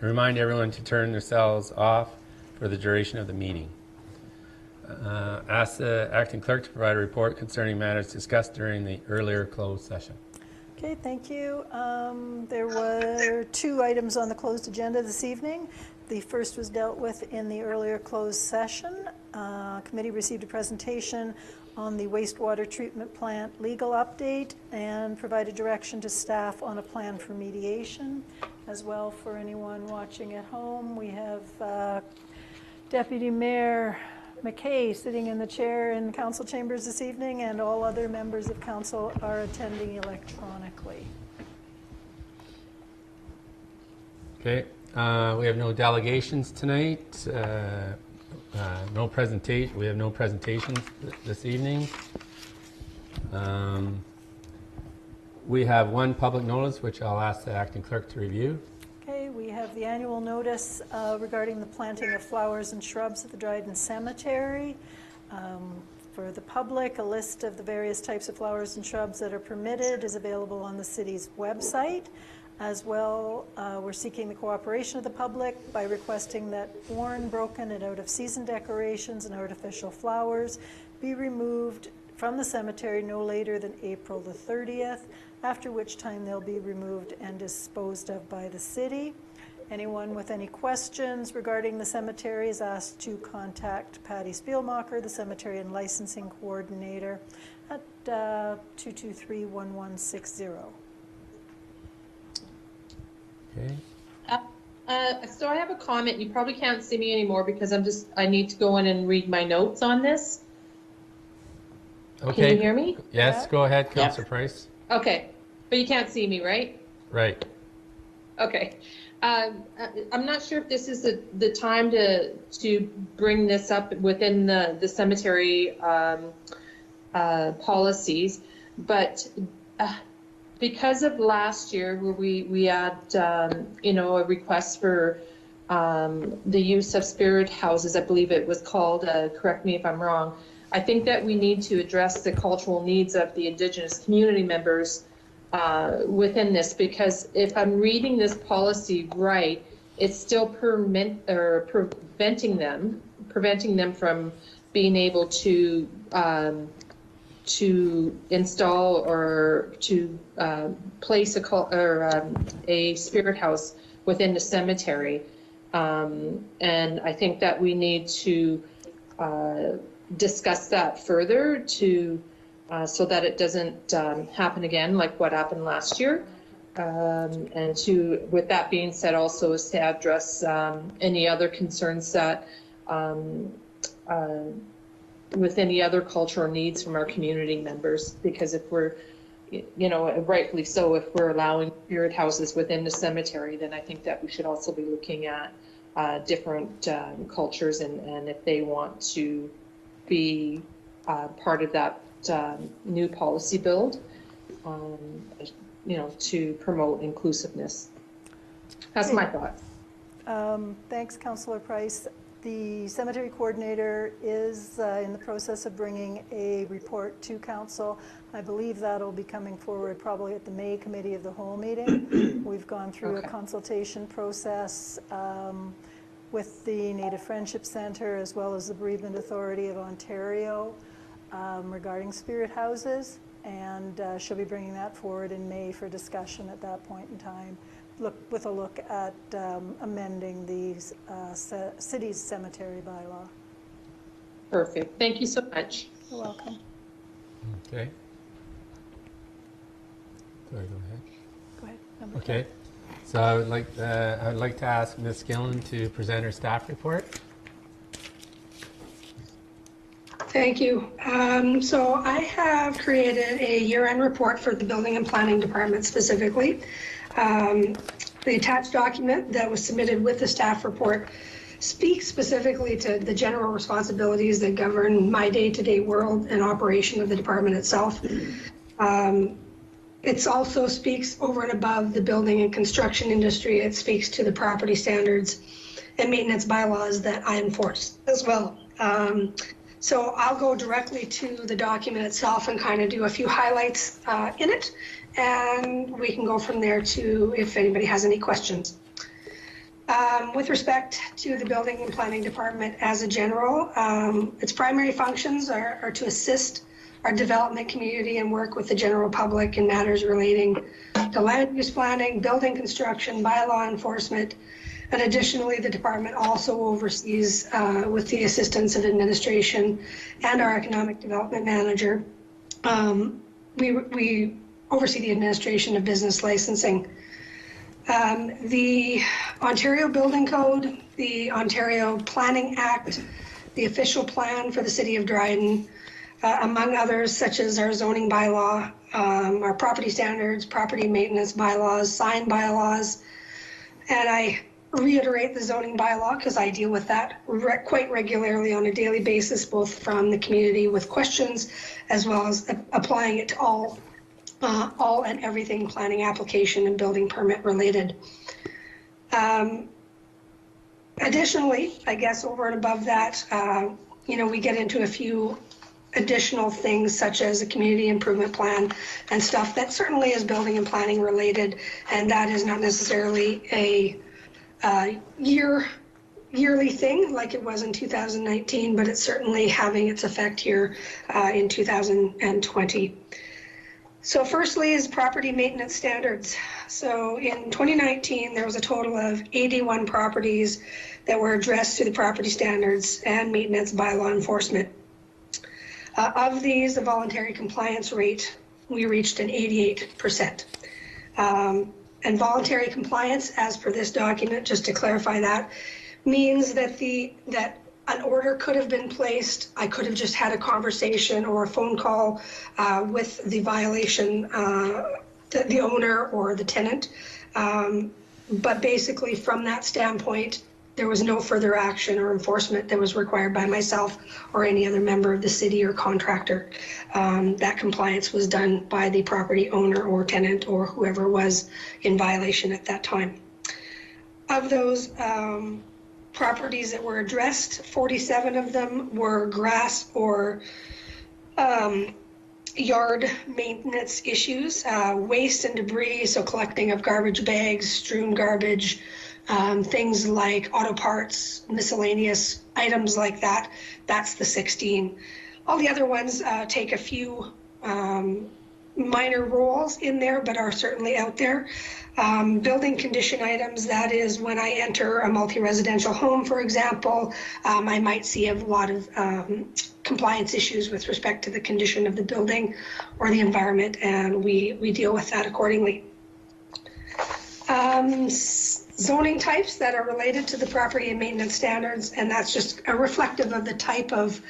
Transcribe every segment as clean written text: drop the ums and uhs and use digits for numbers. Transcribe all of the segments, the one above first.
remind everyone to turn their cells off for the duration of the meeting. Ask the acting clerk to provide a report concerning matters discussed during the earlier closed session. Okay, thank you. There were 2 items on the closed agenda this evening. The first was dealt with in the earlier closed session. Committee received a presentation on the wastewater treatment plant legal update and provided direction to staff on a plan for mediation. As well, for anyone watching at home, we have Deputy Mayor McKay sitting in the chair in council chambers this evening, and all other members of council are attending electronically. Okay, we have no delegations tonight. No presentation. We have no presentations this evening. We have 1 public notice, which I'll ask the acting clerk to review. Okay, we have the annual notice regarding the planting of flowers and shrubs at the Dryden Cemetery. For the public, a list of the various types of flowers and shrubs that are permitted is available on the city's website. As well, we're seeking the cooperation of the public by requesting that worn, broken, and out-of-season decorations and artificial flowers be removed from the cemetery no later than April the 30th, after which time they'll be removed and disposed of by the city. Anyone with any questions regarding the cemetery is asked to contact Patty Spielmacher, the Cemetery and Licensing Coordinator, at 223-1160. Okay. So I have a comment. You probably can't see me anymore because I need to go in and read my notes on this. Okay. Can you hear me? Yes, Yeah. go ahead, Councillor Price. Okay, but you can't see me, right? Right. Okay. I'm not sure if this is the time to bring this up within the cemetery policies, but because of last year where we had a request for the use of spirit houses, I believe it was called, correct me if I'm wrong, I think that we need to address the cultural needs of the Indigenous community members within this, because if I'm reading this policy right, it's still preventing them from being able to install or to place a spirit house within the cemetery. And I think that we need to discuss that further to so that it doesn't happen again like what happened last year. And with that being said, also is to address any other concerns that with any other cultural needs from our community members, because if we're, rightfully so, if we're allowing spirit houses within the cemetery, then I think that we should also be looking at different cultures and if they want to be part of that new policy build, to promote inclusiveness. That's my thought. Thanks, Councillor Price. The cemetery coordinator is in the process of bringing a report to council. I believe that'll be coming forward probably at the May Committee of the Whole meeting. We've gone through a consultation process with the Native Friendship Centre as well as the Bereavement Authority of Ontario regarding spirit houses, and she'll be bringing that forward in May for discussion at that point in time. With a look at amending the city's cemetery bylaw. Perfect. Thank you so much. You're welcome. Okay. Sorry, go ahead. Go ahead. Number Okay. 10. So I would like to ask Ms. Gillen to present her staff report. Thank you. So I have created a year-end report for the Building and Planning Department specifically. The attached document that was submitted with the staff report speaks specifically to the general responsibilities that govern my day-to-day world and operation of the department itself. It also speaks over and above the building and construction industry. It speaks to the property standards and maintenance bylaws that I enforce as well. So I'll go directly to the document itself and kind of do a few highlights in it, and we can go from there to if anybody has any questions. With respect to the Building and Planning Department as a general, its primary functions are to assist our development community and work with the general public in matters relating to land use planning, building construction, bylaw enforcement, and additionally, the department also oversees, with the assistance of administration and our economic development manager, we oversee the administration of business licensing. The Ontario Building Code, the Ontario Planning Act, the official plan for the City of Dryden, among others, such as our zoning bylaw, our property standards, property maintenance bylaws, sign bylaws, and I reiterate the zoning bylaw because I deal with that quite regularly on a daily basis, both from the community with questions as well as applying it to all and everything planning application and building permit related. Additionally, I guess over and above that, we get into a few additional things such as a community improvement plan and stuff that certainly is building and planning related, and that is not necessarily a yearly thing like it was in 2019, but it's certainly having its effect here in 2020. So firstly is property maintenance standards. So in 2019, there was a total of 81 properties that were addressed to the property standards and maintenance by law enforcement. Of these, the voluntary compliance rate, we reached an 88%. And voluntary compliance, as per this document, just to clarify that, means that an order could have been placed. I could have just had a conversation or a phone call with the violation, the owner or the tenant. But basically from that standpoint, there was no further action or enforcement that was required by myself or any other member of the city or contractor. That compliance was done by the property owner or tenant or whoever was in violation at that time. Of those properties that were addressed, 47 of them were grass or yard maintenance issues, waste and debris, so collecting of garbage bags, strewn garbage, things like auto parts, miscellaneous items like that. That's the 16. All the other ones take a few minor roles in there, but are certainly out there. Building condition items, that is when I enter a multi-residential home, for example, I might see a lot of compliance issues with respect to the condition of the building or the environment, and we deal with that accordingly. Zoning types that are related to the property and maintenance standards, and that's just a reflective of the type of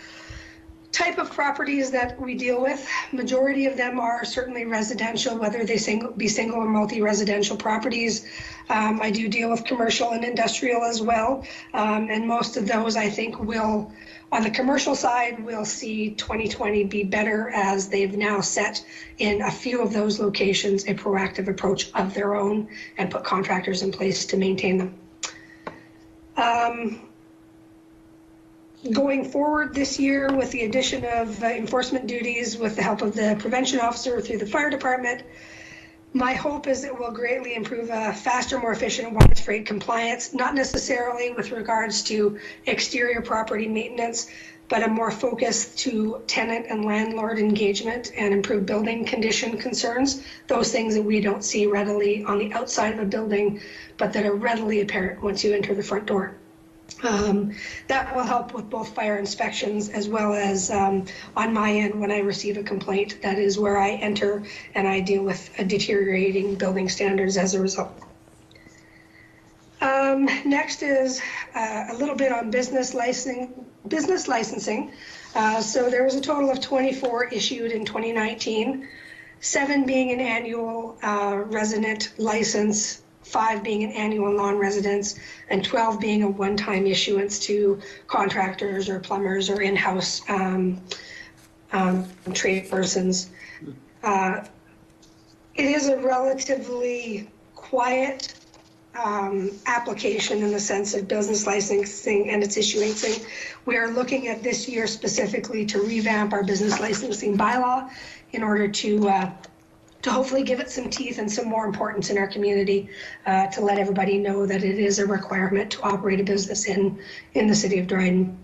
properties that we deal with. Majority of them are certainly residential, whether they be single or multi-residential properties. I do deal with commercial and industrial as well, and most of those I think will, on the commercial side, we'll see 2020 be better as they've now set in a few of those locations a proactive approach of their own and put contractors in place to maintain them. Going forward this year with the addition of enforcement duties with the help of the prevention officer through the fire department, my hope is it will greatly improve a faster, more efficient, widespread compliance, not necessarily with regards to exterior property maintenance, but a more focus to tenant and landlord engagement and improved building condition concerns, those things that we don't see readily on the outside of a building, but that are readily apparent once you enter the front door. That will help with both fire inspections as well as on my end when I receive a complaint. That is where I enter and I deal with a deteriorating building standards as a result. Next is a little bit on business licensing. So there was a total of 24 issued in 2019, 7 being an annual resident license, 5 being an annual non-residence, and 12 being a one-time issuance to contractors or plumbers or in-house trade persons. It is a relatively quiet application in the sense of business licensing and its issuing. We are looking at this year specifically to revamp our business licensing bylaw in order to to hopefully give it some teeth and some more importance in our community, to let everybody know that it is a requirement to operate a business in the city of Dryden.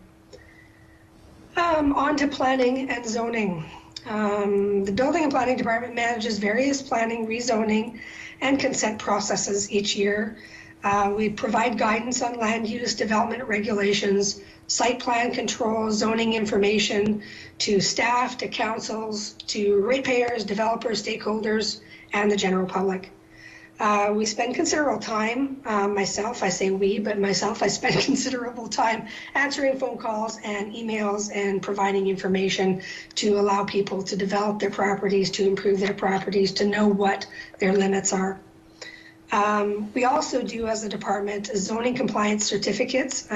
On to planning and zoning. The Building and Planning Department manages various planning, rezoning, and consent processes each year. We provide guidance on land use development regulations, site plan control, zoning information to staff, to councils, to ratepayers, developers, stakeholders, and the general public. We spend considerable time, myself, I say we, but myself, I spend considerable time answering phone calls and emails and providing information to allow people to develop their properties, to improve their properties, to know what their limits are. We also do, as a department, zoning compliance certificates.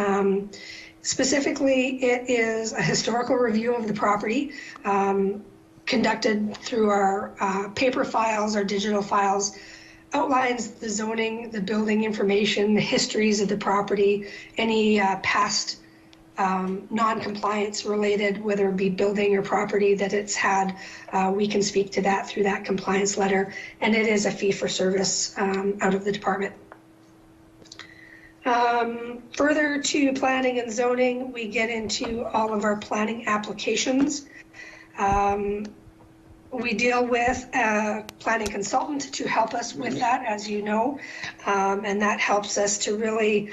Specifically, it is a historical review of the property conducted through our paper files, our digital files, outlines the zoning, the building information, the histories of the property, any past non-compliance related, whether it be building or property that it's had. We can speak to that through that compliance letter, and it is a fee for service out of the department. Further to planning and zoning, we get into all of our planning applications. We deal with a planning consultant to help us with that, as you know, and that helps us to really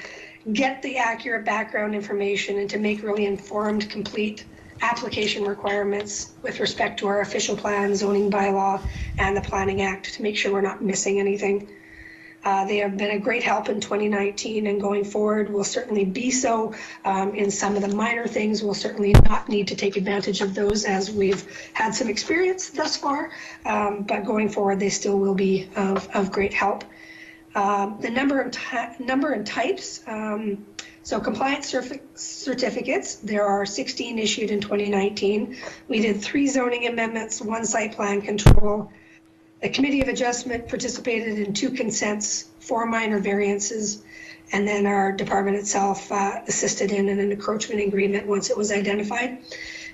get the accurate background information and to make really informed, complete application requirements with respect to our official plan, zoning bylaw, and the Planning Act to make sure we're not missing anything. They have been a great help in 2019, and going forward will certainly be so. In some of the minor things, we'll certainly not need to take advantage of those as we've had some experience thus far, but going forward they still will be of great help. The number and types, so compliance certificates, there are 16 issued in 2019. We did 3 zoning amendments, 1 site plan control. The Committee of Adjustment participated in 2 consents, 4 minor variances, and then our department itself assisted in an encroachment agreement once it was identified.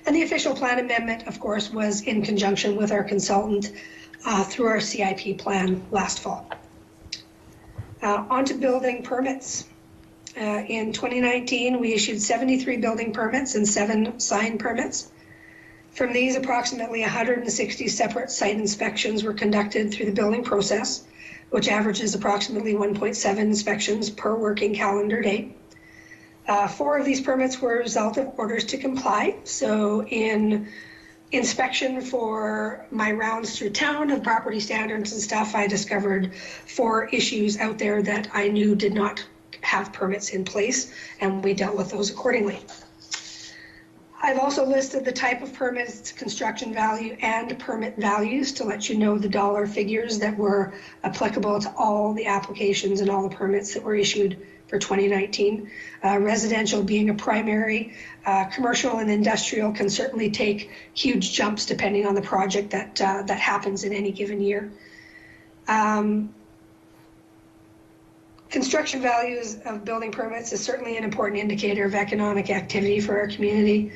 And the official plan amendment, of course, was in conjunction with our consultant through our CIP plan last fall. On to building permits. In 2019, we issued 73 building permits and 7 sign permits. From these, approximately 160 separate site inspections were conducted through the building process, which averages approximately 1.7 inspections per working calendar day. 4 of these permits were a result of orders to comply. So in inspection for my rounds through town of property standards and stuff, I discovered 4 issues out there that I knew did not have permits in place, and we dealt with those accordingly. I've also listed the type of permits, construction value, and permit values to let you know the dollar figures that were applicable to all the applications and all the permits that were issued for 2019. Residential being a primary, commercial and industrial can certainly take huge jumps depending on the project that happens in any given year. Construction values of building permits is certainly an important indicator of economic activity for our community.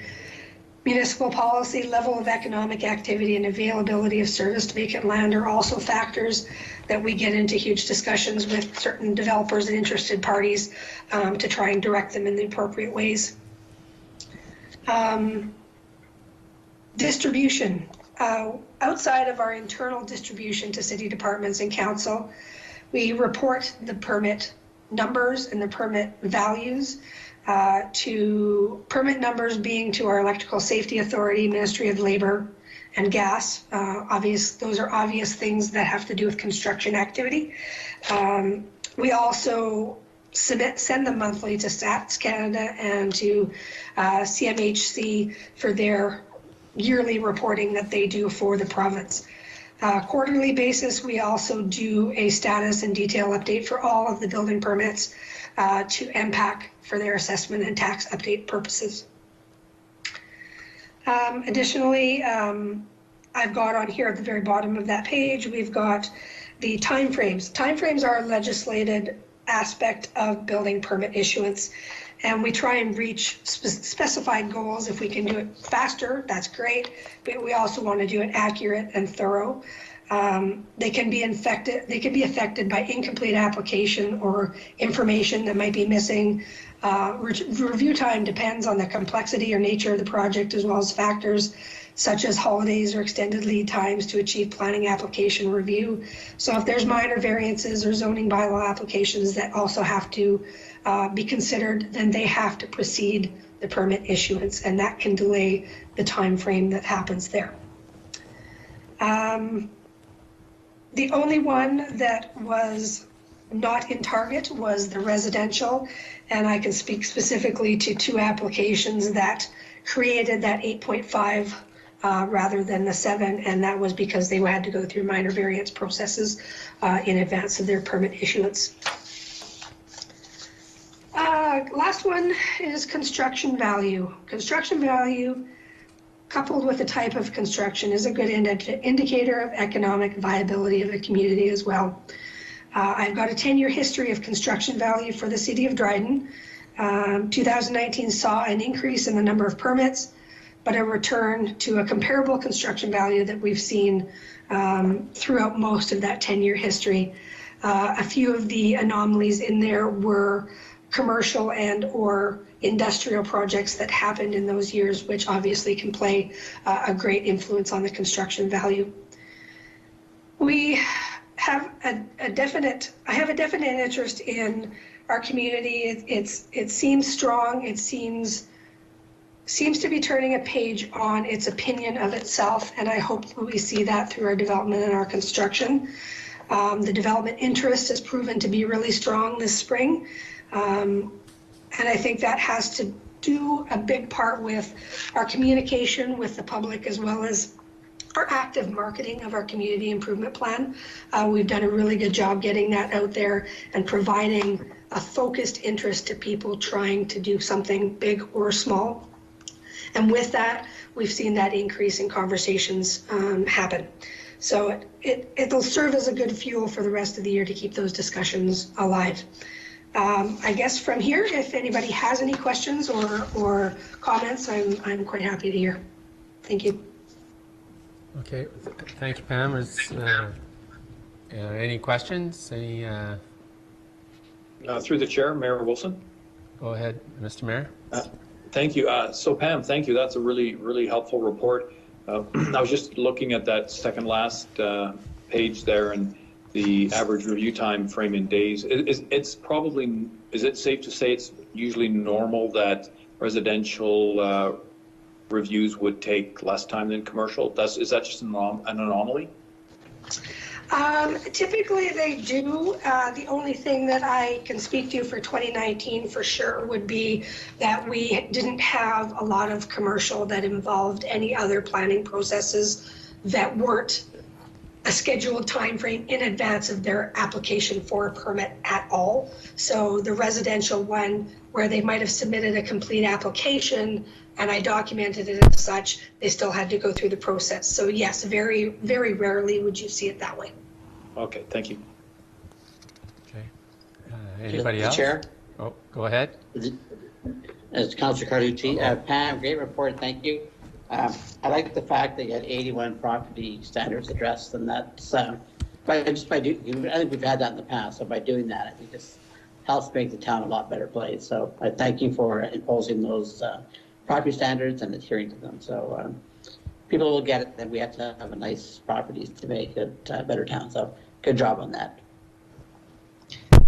Municipal policy, level of economic activity, and availability of serviced vacant land are also factors that we get into huge discussions with certain developers and interested parties to try and direct them in the appropriate ways. Distribution. Outside of our internal distribution to city departments and council, we report the permit numbers and the permit values to permit numbers being to our Electrical Safety Authority, Ministry of Labor and Gas. Those are obvious things that have to do with construction activity. We also send them monthly to Stats Canada and to CMHC for their yearly reporting that they do for the province. Quarterly basis, we also do a status and detail update for all of the building permits to MPAC for their assessment and tax update purposes. Additionally, I've got on here at the very bottom of that page, we've got the timeframes. Timeframes are a legislated aspect of building permit issuance, and we try and reach specified goals. If we can do it faster, that's great, but we also want to do it accurate and thorough. They can be affected by incomplete application or information that might be missing. Review time depends on the complexity or nature of the project, as well as factors such as holidays or extended lead times to achieve planning application review. So if there's minor variances or zoning bylaw applications that also have to be considered, then they have to precede the permit issuance, and that can delay the time frame that happens there. The only one that was not in target was the residential, and I can speak specifically to 2 applications that created that 8.5 rather than the 7, and that was because they had to go through minor variance processes in advance of their permit issuance. Last one is construction value. Construction value coupled with the type of construction is a good indicator of economic viability of a community as well. I've got a 10-year history of construction value for the city of Dryden. 2019 saw an increase in the number of permits, but a return to a comparable construction value that we've seen throughout most of that 10-year history. A few of the anomalies in there were commercial and or industrial projects that happened in those years, which obviously can play a great influence on the construction value. We have I have a definite interest in our community. It seems strong. It seems to be turning a page on its opinion of itself, and I hope that we see that through our development and our construction. The development interest has proven to be really strong this spring. And I think that has to do a big part with our communication with the public, as well as our active marketing of our community improvement plan. We've done a really good job getting that out there and providing a focused interest to people trying to do something big or small. And with that, we've seen that increase in conversations happen. So it'll serve as a good fuel for the rest of the year to keep those discussions alive. I guess from here, if anybody has any questions or comments, I'm quite happy to hear. Thank you. Okay, thank you, Pam. Is any questions? Any? Through the chair, Mayor Wilson. Go ahead, Mr. Mayor. Thank you. So Pam, thank you. That's a really helpful report. I was just looking at that second last page there, and the average review time frame in days. Is it safe to say it's usually normal that residential reviews would take less time than commercial? Is that just an anomaly? Typically they do. The only thing that I can speak to for 2019 for sure would be that we didn't have a lot of commercial that involved any other planning processes that weren't a scheduled time frame in advance of their application for a permit at all. So the residential one, where they might have submitted a complete application and I documented it as such, they still had to go through the process. So yes, very, very rarely would you see it that way. Okay, thank you. Okay. Anybody else? Chair? Oh, go ahead. It's Councillor Carlucci. Pam, great report, thank you. I like the fact that you had 81 property standards addressed, and that's I think we've had that in the past. So by doing that, I think this helps make the town a lot better place. So I thank you for imposing those property standards and adhering to them. So people will get it that we have to have a nice properties to make it a better town. So good job on that.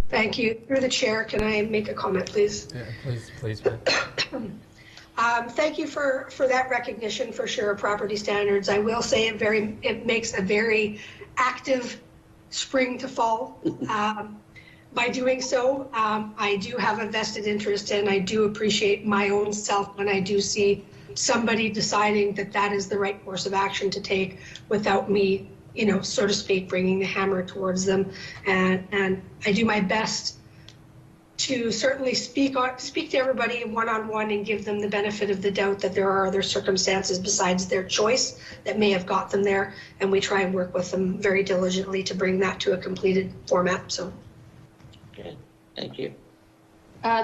Thank you. Through the chair, can I make a comment, please? Yeah, please, Pam. Thank you for that recognition for sure of property standards. I will say it makes a very active spring to fall. By doing so, I do have a vested interest, and I do appreciate my own self when I do see somebody deciding that that is the right course of action to take without me, so to speak, bringing the hammer towards them. And I do my best to certainly speak to everybody one-on-one and give them the benefit of the doubt that there are other circumstances besides their choice that may have got them there, and we try and work with them very diligently to bring that to a completed format. So, Good, thank you.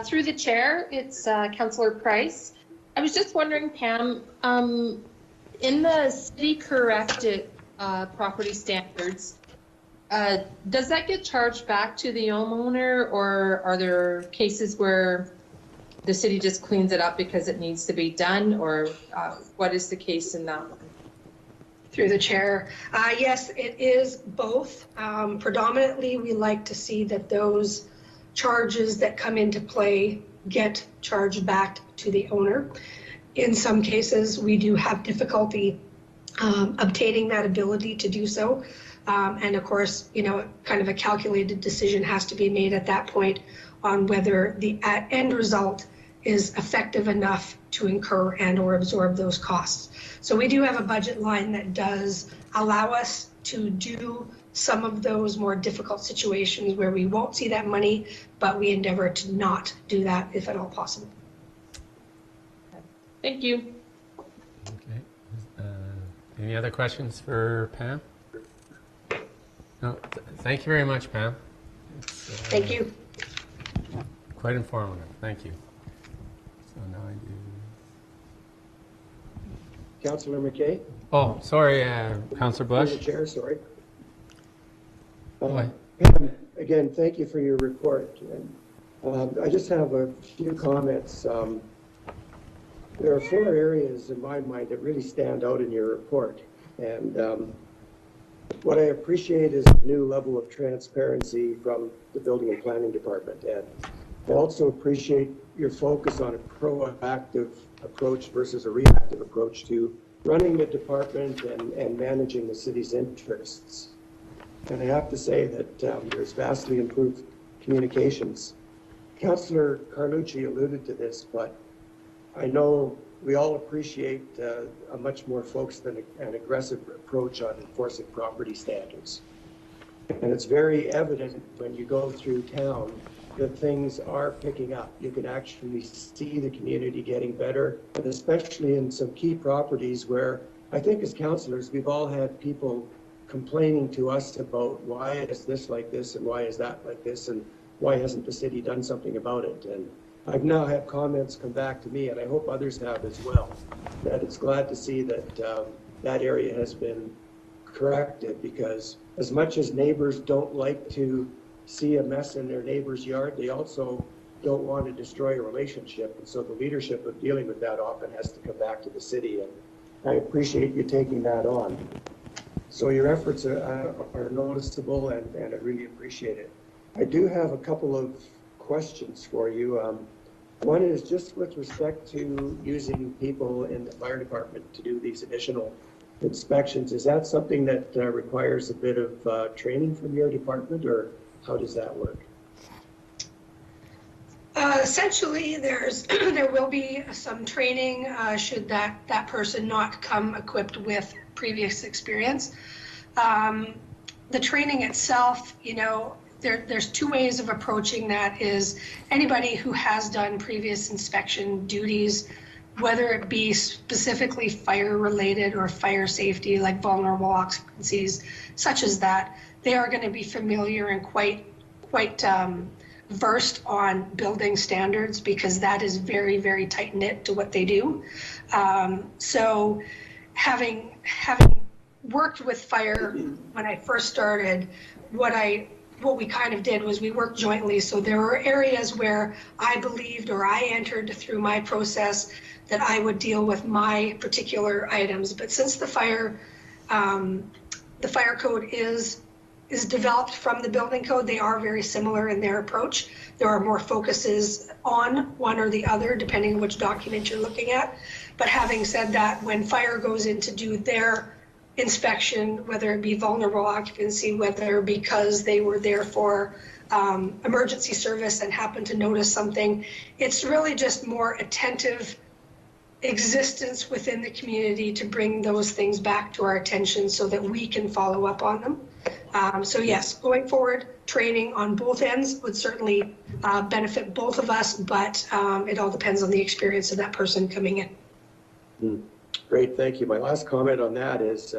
Through the chair, it's Councillor Price. I was just wondering, Pam, in the city corrected property standards, does that get charged back to the homeowner, or are there cases where the city just cleans it up because it needs to be done, or what is the case in that one? Through the chair. Yes, it is both. Predominantly, we like to see that those charges that come into play get charged back to the owner. In some cases, we do have difficulty obtaining that ability to do so. And of course, you know, kind of a calculated decision has to be made at that point on whether the end result is effective enough to incur and or absorb those costs. So we do have a budget line that does allow us to do some of those more difficult situations where we won't see that money, but we endeavor to not do that if at all possible. Thank you. Okay. Any other questions for Pam? No. Thank you very much, Pam. Thank you. Quite informative. Thank you. So now I do. Councillor McKay? Oh, sorry, Councillor Bush. Through the chair, sorry. Go ahead. Pam, again, thank you for your report. And, I just have a few comments. There are 4 areas in my mind that really stand out in your report. And what I appreciate is the new level of transparency from the Building and Planning Department. And I also appreciate your focus on a proactive approach versus a reactive approach to running the department and managing the city's interests. And I have to say that there's vastly improved communications. Councillor Carlucci alluded to this, but I know we all appreciate a much more focused and aggressive approach on enforcing property standards. And it's very evident when you go through town that things are picking up. You can actually see the community getting better, and especially in some key properties where I think as councillors, we've all had people complaining to us about why is this like this and why is that like this and why hasn't the city done something about it. And I've now had comments come back to me, and I hope others have as well, that it's glad to see that that area has been corrected, because as much as neighbors don't like to see a mess in their neighbor's yard, they also don't want to destroy a relationship. And so the leadership of dealing with that often has to come back to the city, and I appreciate you taking that on. So your efforts are noticeable, and I really appreciate it. I do have a couple of questions for you. One is just with respect to using people in the fire department to do these additional inspections. Is that something that requires a bit of training from your department, or how does that work? Essentially, there will be some training should that person not come equipped with previous experience. The training itself, you know, there's 2 ways of approaching that. Is anybody who has done previous inspection duties, whether it be specifically fire related or fire safety, like vulnerable occupancies, such as that, they are going to be familiar and quite versed on building standards, because that is very, very tight knit to what they do. So having worked with fire when I first started, what we kind of did was we worked jointly. So there were areas where I believed, or I entered through my process, that I would deal with my particular items. But since the fire code is developed from the building code, they are very similar in their approach. There are more focuses on one or the other, depending on which document you're looking at. But having said that, when fire goes in to do their inspection, whether it be vulnerable occupancy, whether because they were there for emergency service and happened to notice something, it's really just more attentive existence within the community to bring those things back to our attention so that we can follow up on them. So yes, going forward, training on both ends would certainly benefit both of us, but it all depends on the experience of that person coming in. Great, thank you. My last comment on that is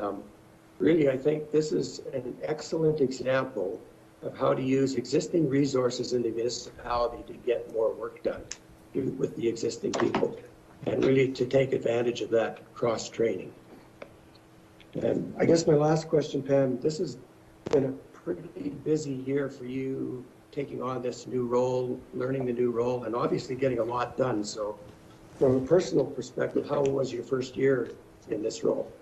really, I think this is an excellent example of how to use existing resources in the municipality to get more work done with the existing people, and really to take advantage of that cross-training. And I guess my last question, Pam, this has been a pretty busy year for you taking on this new role, learning the new role, and obviously getting a lot done. So from a personal perspective, how was your first year in this role?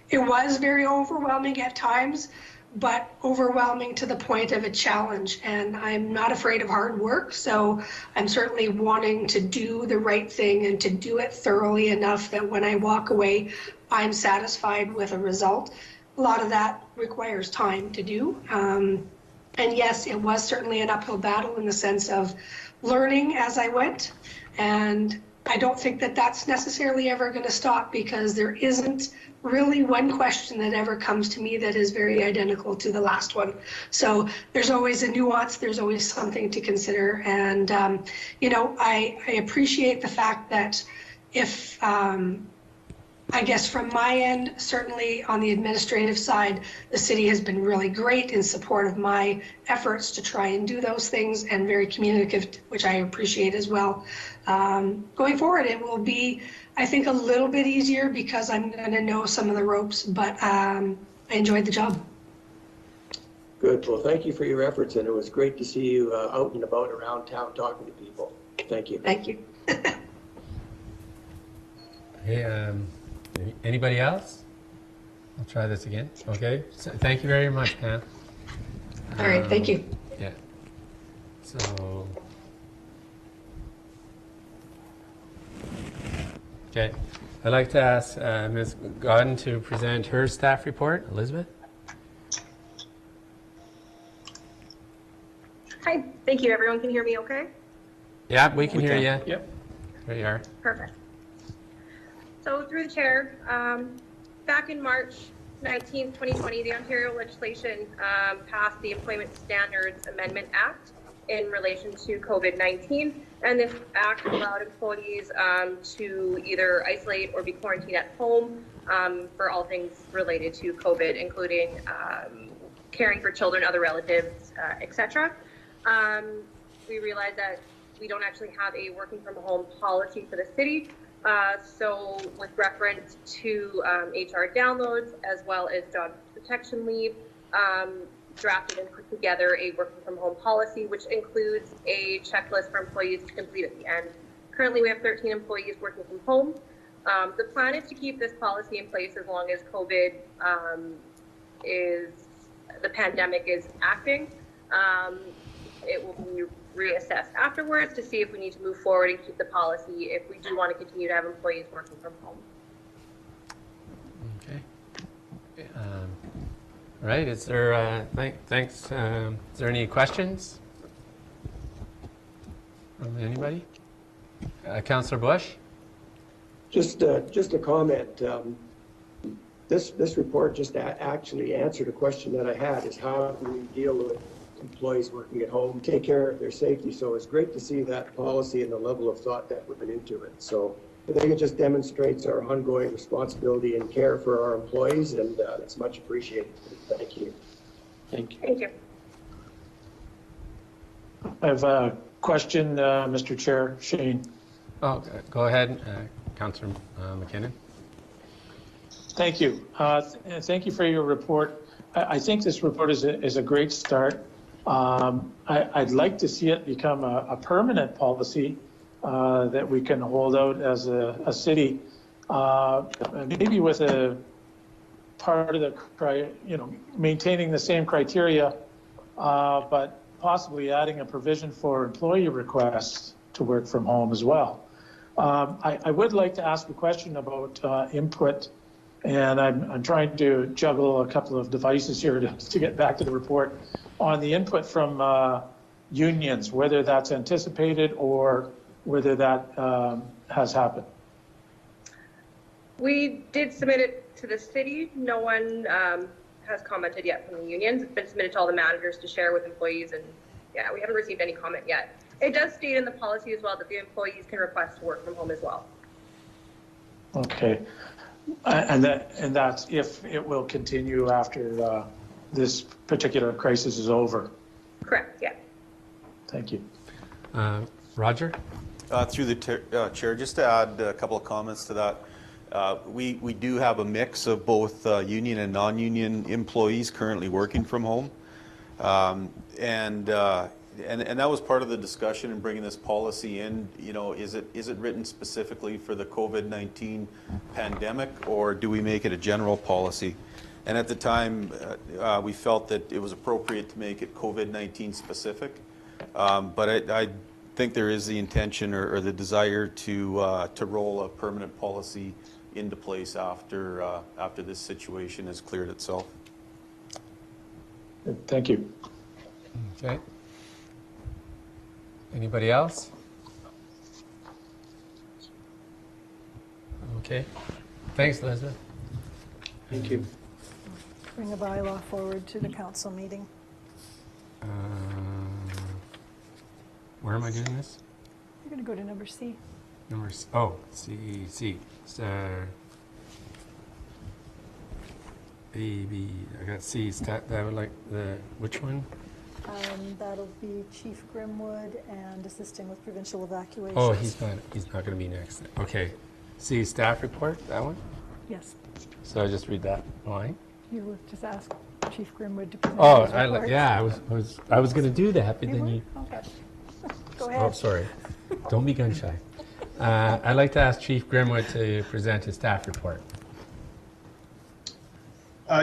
It was very overwhelming at times, but overwhelming to the point of a challenge. And I'm not afraid of hard work, so I'm certainly wanting to do the right thing and to do it thoroughly enough that when I walk away, I'm satisfied with a result. A lot of that requires time to do. And yes, it was certainly an uphill battle in the sense of learning as I went. And I don't think that that's necessarily ever going to stop, because there isn't really one question that ever comes to me that is very identical to the last one. So there's always a nuance, there's always something to consider. And, you know, I appreciate the fact that if, I guess from my end, certainly on the administrative side, the city has been really great in support of my efforts to try and do those things, and very communicative, which I appreciate as well. Going forward, it will be, I think, a little bit easier because I'm going to know some of the ropes, but I enjoyed the job. Good. Well, thank you for your efforts, and it was great to see you out and about around town talking to people. Thank you. Thank you. Hey, anybody else? I'll try this again. Okay. So thank you very much, Pam. All right. Thank you. Yeah. So. Okay. I'd like to ask Ms. Godden to present her staff report. Elizabeth? Hi, thank you. Everyone can hear me okay? Yeah, we can hear you. Yep. There you are. Perfect. So through the chair, back in March 19th, 2020, the Ontario legislation passed the Employment Standards Amendment Act in relation to COVID-19. And this act allowed employees to either isolate or be quarantined at home for all things related to COVID, including caring for children, other relatives, etc. We realized that we don't actually have a working from home policy for the city. So with reference to HR downloads as well as job protection leave, drafted and put together a working from home policy, which includes a checklist for employees to complete at the end. Currently, we have 13 employees working from home. The plan is to keep this policy in place as long as COVID the pandemic is acting. It will be reassessed afterwards to see if we need to move forward and keep the policy if we do want to continue to have employees working from home. Okay. All right. Is there? Thanks. Is there any questions from anybody? Councillor Bush. Just a comment. This report just actually answered a question that I had: is how do we deal with employees working at home, take care of their safety? So it's great to see that policy and the level of thought that went into it. So I think it just demonstrates our ongoing responsibility and care for our employees, and it's much appreciated. Thank you. Thank you. Thank you. I have a question, Mr. Chair. Shane. Oh, go ahead, Councillor McKinnon. Thank you. Thank you for your report. I think this report is a great start. I'd like to see it become a permanent policy that we can hold out as a city, maybe with a part of the, maintaining the same criteria, but possibly adding a provision for employee requests to work from home as well. I would like to ask a question about input, and I'm trying to juggle a couple of devices here to get back to the report on the input from unions, whether that's anticipated or whether that has happened. We did submit it to the city. No one has commented yet from the unions. It's been submitted to all the managers to share with employees, and yeah, we haven't received any comment yet. It does state in the policy as well that the employees can request to work from home as well. Okay, and that's if it will continue after this particular crisis is over. Correct. Yeah. Thank you. Roger. Through the chair, just to add a couple of comments to that. We do have a mix of both union and non-union employees currently working from home. And that was part of the discussion in bringing this policy in. You know, is it written specifically for the COVID-19 pandemic, or do we make it a general policy? And at the time, we felt that it was appropriate to make it COVID-19 specific. But I think there is the intention or the desire to roll a permanent policy into place after this situation has cleared itself. Thank you. Okay. Anybody else? Okay. Thanks, Elizabeth. Thank you. Bring a bylaw forward to the council meeting. Where am I doing this? You're going to go to number C. C. A, B, I got C. I would like which one? That'll be Chief Grimwood and assisting with provincial evacuations. Oh, he's not going to be next. Okay. C, staff report, that one? Yes. So I just read that line? You would just ask Chief Grimwood to present Oh, his report. I was going to do that, but You then would? you... Okay. Go ahead. Oh, sorry. Don't be gun shy. I'd like to ask Chief Grimwood to present his staff report.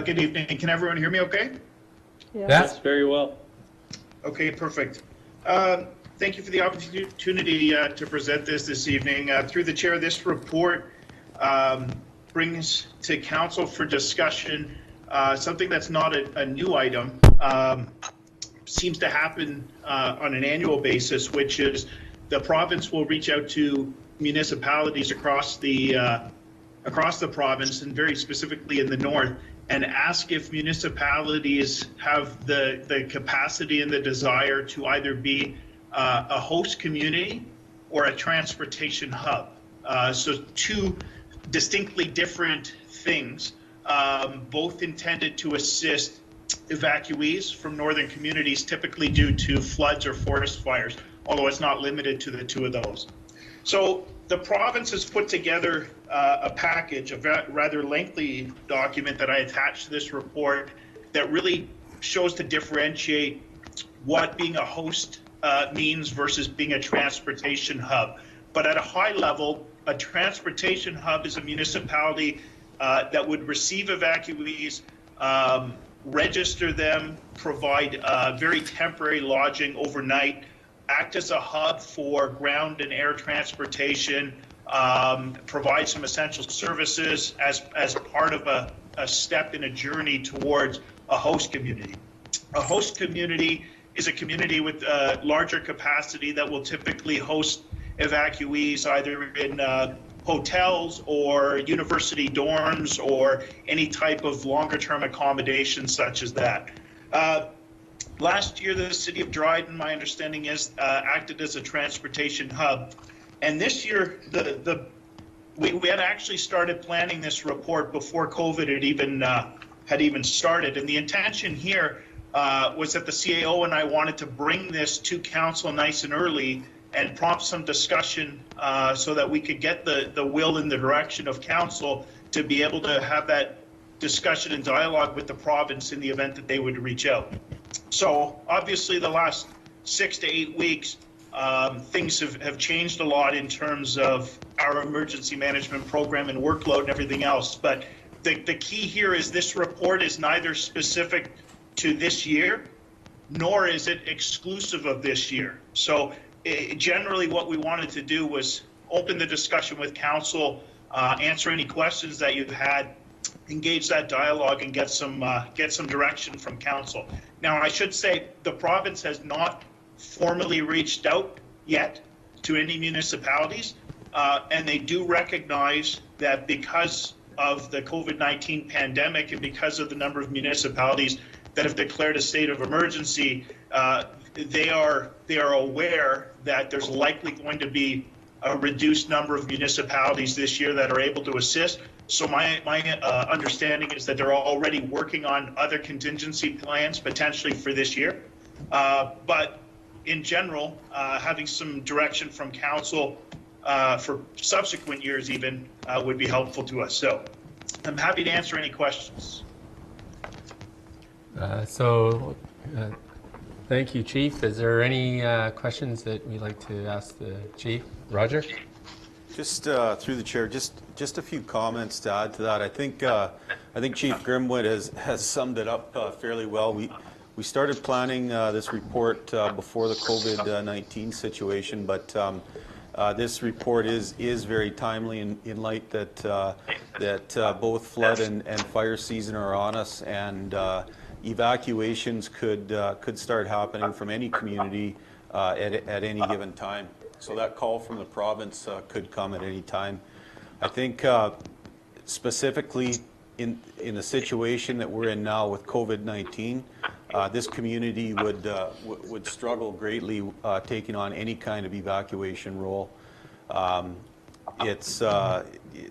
Good evening. Can everyone hear me okay? Yes. That's Very well. Okay, perfect. Thank you for the opportunity to present this evening. Through the chair, this report brings to council for discussion something that's not a new item. Seems to happen on an annual basis, which is the province will reach out to municipalities across the province, and very specifically in the north, and ask if municipalities have the capacity and the desire to either be a host community or a transportation hub. So two distinctly different things, both intended to assist evacuees from northern communities, typically due to floods or forest fires, although it's not limited to the two of those. So the province has put together a package, a rather lengthy document that I attached to this report that really shows to differentiate what being a host means versus being a transportation hub. But at a high level, a transportation hub is a municipality that would receive evacuees, register them, provide very temporary lodging overnight, act as a hub for ground and air transportation, provide some essential services as part of a step in a journey towards a host community. A host community is a community with larger capacity that will typically host evacuees either in hotels or university dorms or any type of longer term accommodation such as that. Last year, the city of Dryden, my understanding is, acted as a transportation hub. And this year, we had actually started planning this report before COVID had even started. And the intention here was that the CAO and I wanted to bring this to council nice and early and prompt some discussion so that we could get the will in the direction of council to be able to have that discussion and dialogue with the province in the event that they would reach out. So obviously the last 6 to 8 weeks, things have changed a lot in terms of our emergency management program and workload and everything else. But the key here is this report is neither specific to this year, nor is it exclusive of this year. So generally what we wanted to do was open the discussion with council, answer any questions that you've had, engage that dialogue, and get some direction from council. Now, I should say the province has not formally reached out yet to any municipalities, and they do recognize that because of the COVID-19 pandemic and because of the number of municipalities that have declared a state of emergency, they are aware that there's likely going to be a reduced number of municipalities this year that are able to assist. So my understanding is that they're already working on other contingency plans potentially for this year. But in general, having some direction from council for subsequent years even would be helpful to us. So I'm happy to answer any questions. Thank you, Chief. Is there any questions that we'd like to ask the Chief? Roger? Just through the chair, just a few comments to add to that. I think Chief Grimwood has summed it up fairly well. We started planning this report before the COVID-19 situation, but this report is very timely in light that both flood and fire season are on us, and evacuations could start happening from any community at any given time. So that call from the province could come at any time. I think specifically in the situation that we're in now with COVID-19, this community would struggle greatly taking on any kind of evacuation role. It's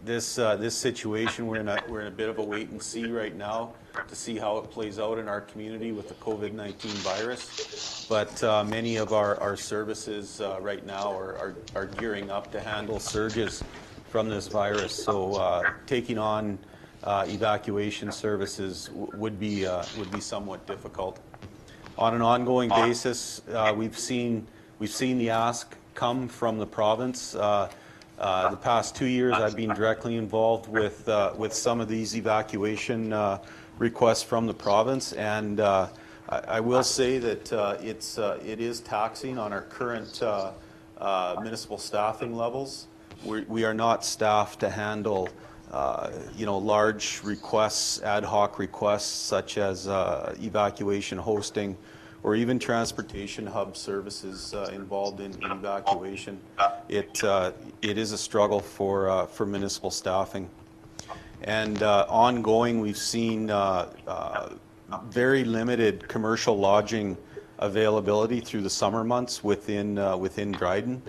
this situation, we're in a bit of a wait and see right now to see how it plays out in our community with the COVID-19 virus. But many of our services right now are gearing up to handle surges from this virus. So taking on evacuation services would be somewhat difficult. On an ongoing basis, we've seen the ask come from the province. The past 2 years, I've been directly involved with some of these evacuation requests from the province, and I will say that it is taxing on our current municipal staffing levels. We are not staffed to handle large requests, ad hoc requests such as evacuation hosting, or even transportation hub services involved in evacuation. It is a struggle for municipal staffing. And ongoing, we've seen very limited commercial lodging availability through the summer months within Dryden.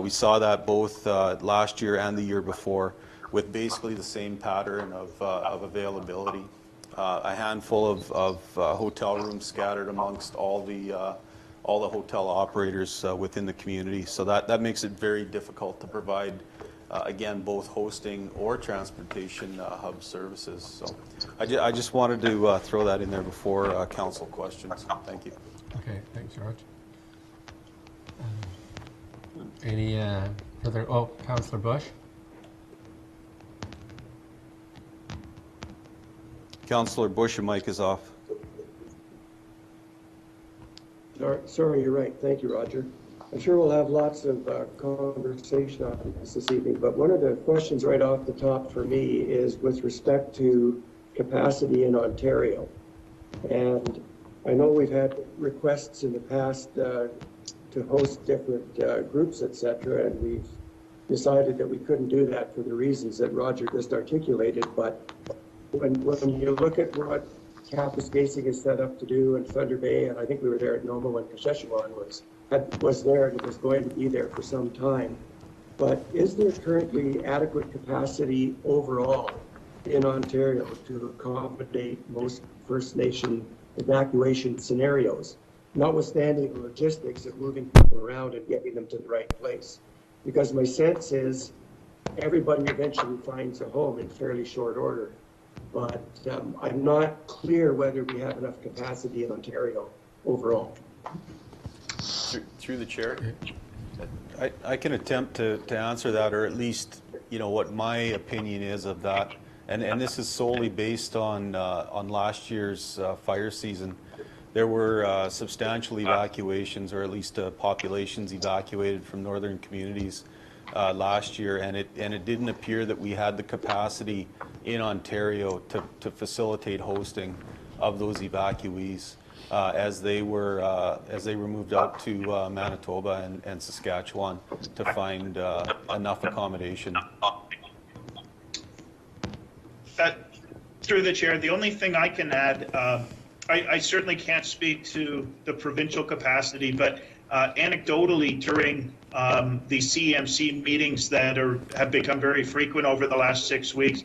We saw that both last year and the year before, with basically the same pattern of availability. A handful of hotel rooms scattered amongst all the hotel operators within the community. So that makes it very difficult to provide, again, both hosting or transportation hub services. So I just wanted to throw that in there before council questions. Thank you. Okay, thanks, George. Any further? Oh, Councillor Bush. Councillor Bush, your mic is off. Sorry, you're right. Thank you, Roger. I'm sure we'll have lots of conversation on this evening, but one of the questions right off the top for me is with respect to capacity in Ontario. And I know we've had requests in the past to host different groups, etc., and we've decided that we couldn't do that for the reasons that Roger just articulated. But when you look at what Kapuskasing is set up to do in Thunder Bay, and I think we were there at Noma when Saskatchewan was there, and it was going to be there for some time. But is there currently adequate capacity overall in Ontario to accommodate most First Nation evacuation scenarios, notwithstanding the logistics of moving people around and getting them to the right place? Because my sense is everybody eventually finds a home in fairly short order. But I'm not clear whether we have enough capacity in Ontario overall. Through the chair, I can attempt to answer that, or at least what my opinion is of that, and this is solely based on last year's fire season. There were substantial evacuations, or at least populations evacuated from northern communities last year, and it didn't appear that we had the capacity in Ontario to facilitate hosting of those evacuees as they were moved out to Manitoba and Saskatchewan to find enough accommodation. Through the chair, the only thing I can add, I certainly can't speak to the provincial capacity, but anecdotally during the CMC meetings that have become very frequent over the last 6 weeks,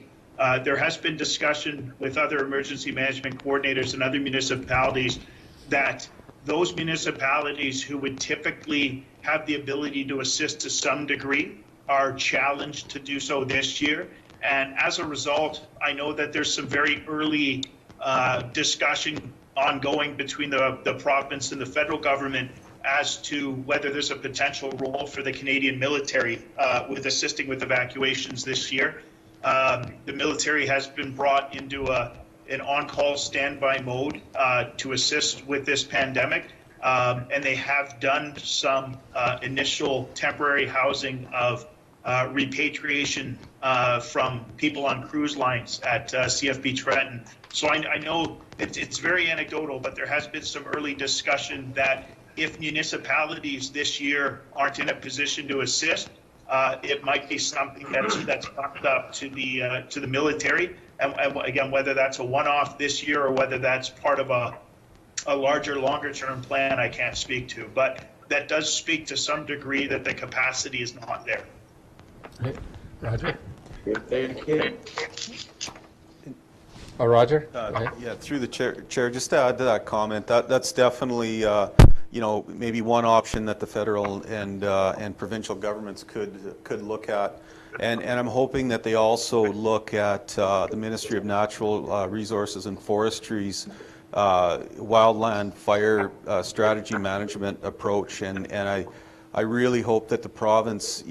there has been discussion with other emergency management coordinators and other municipalities that those municipalities who would typically have the ability to assist to some degree are challenged to do so this year. And as a result, I know that there's some very early discussion ongoing between the province and the federal government as to whether there's a potential role for the Canadian military with assisting with evacuations this year. The military has been brought into an on-call standby mode to assist with this pandemic, and they have done some initial temporary housing of repatriation from people on cruise lines at CFB Trenton. So I know it's very anecdotal, but there has been some early discussion that if municipalities this year aren't in a position to assist, it might be something that's bumped up to the military. And again, whether that's a one-off this year or whether that's part of a larger, longer-term plan, I can't speak to. But that does speak to some degree that the capacity is not there. Right. Roger? Thank you. Oh, Roger? Yeah, through the chair, just to add to that comment, that's definitely maybe one option that the federal and provincial governments could look at, and I'm hoping that they also look at the Ministry of Natural Resources and Forestry's wildland fire strategy management approach, and I really hope that the province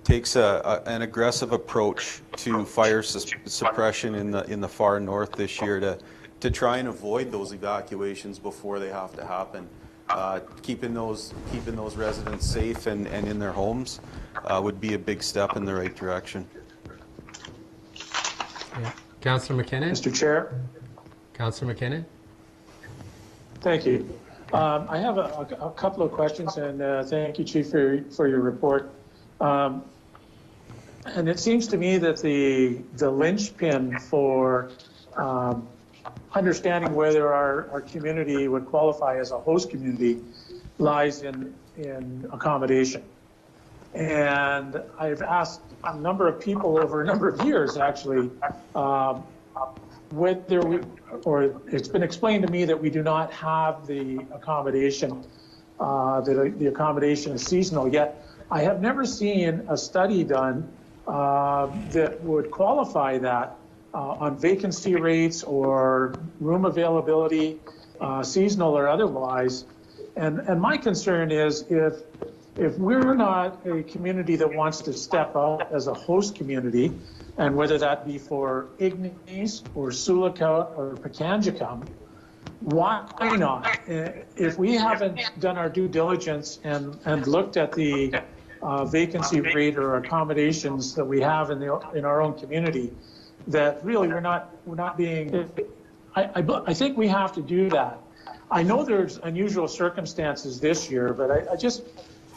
takes an aggressive approach to fire suppression in the far north this year to try and avoid those evacuations before they have to happen. Keeping those residents safe and in their homes would be a big step in the right direction. Yeah. Councillor McKinnon? Mr. Chair. Councillor McKinnon? Thank you. I have a couple of questions, and thank you, Chief, for your report. And it seems to me that the linchpin for understanding whether our community would qualify as a host community lies in accommodation. And I've asked a number of people over a number of years, actually, it's been explained to me that we do not have the accommodation, the accommodation is seasonal, yet I have never seen a study done that would qualify that on vacancy rates or room availability, seasonal or otherwise. And my concern is if we're not a community that wants to step out as a host community, and whether that be for Ignace or Sulakot or Pekanjikam, why not? If we haven't done our due diligence and looked at the vacancy rate or accommodations that we have in our own community, that really we're not being. I think we have to do that. I know there's unusual circumstances this year, but I just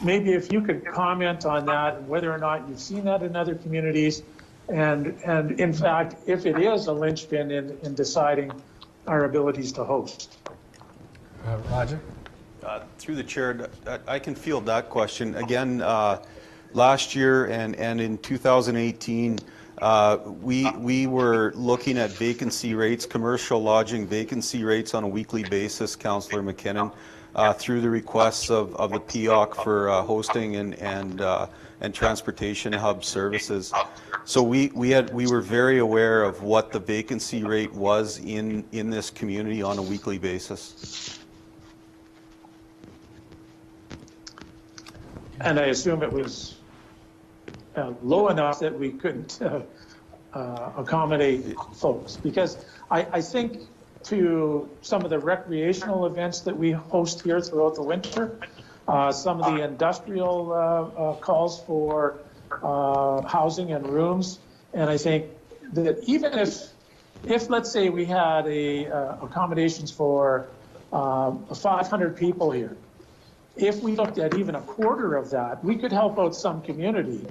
maybe if you could comment on that and whether or not you've seen that in other communities, and in fact, if it is a linchpin in deciding our abilities to host. Roger? Through the chair, I can field that question. Again, last year and in 2018, we were looking at vacancy rates, commercial lodging vacancy rates on a weekly basis, Councillor McKinnon, through the requests of the POC for hosting and transportation hub services. So we were very aware of what the vacancy rate was in this community on a weekly basis. And I assume it was low enough that we couldn't accommodate folks, because I think to some of the recreational events that we host here throughout the winter, some of the industrial calls for housing and rooms, and I think that even if let's say we had accommodations for 500 people here, if we looked at even a quarter of that, we could help out some community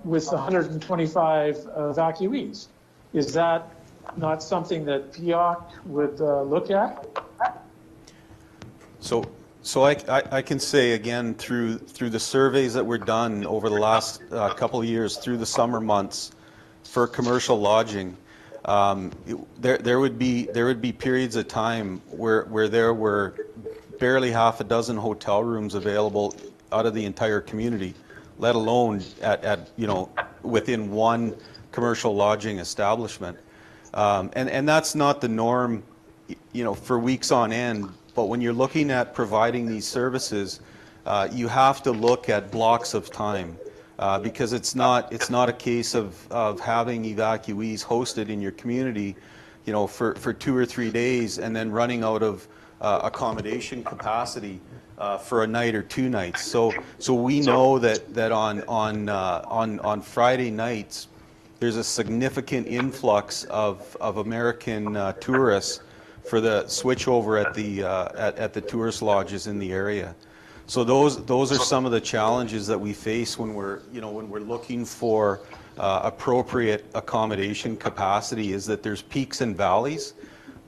with 125 evacuees. Is that not something that POC would look at? So I can say again through the surveys that were done over the last couple of years through the summer months for commercial lodging, there would be periods of time where there were barely half a dozen hotel rooms available out of the entire community, let alone at within one commercial lodging establishment. And that's not the norm, for weeks on end. But when you're looking at providing these services, you have to look at blocks of time, because it's not a case of having evacuees hosted in your community, for 2 or 3 days and then running out of accommodation capacity for a night or 2 nights. So we know that on Friday nights there's a significant influx of American tourists for the switchover at the tourist lodges in the area. So those are some of the challenges that we face when we're looking for appropriate accommodation capacity, is that there's peaks and valleys,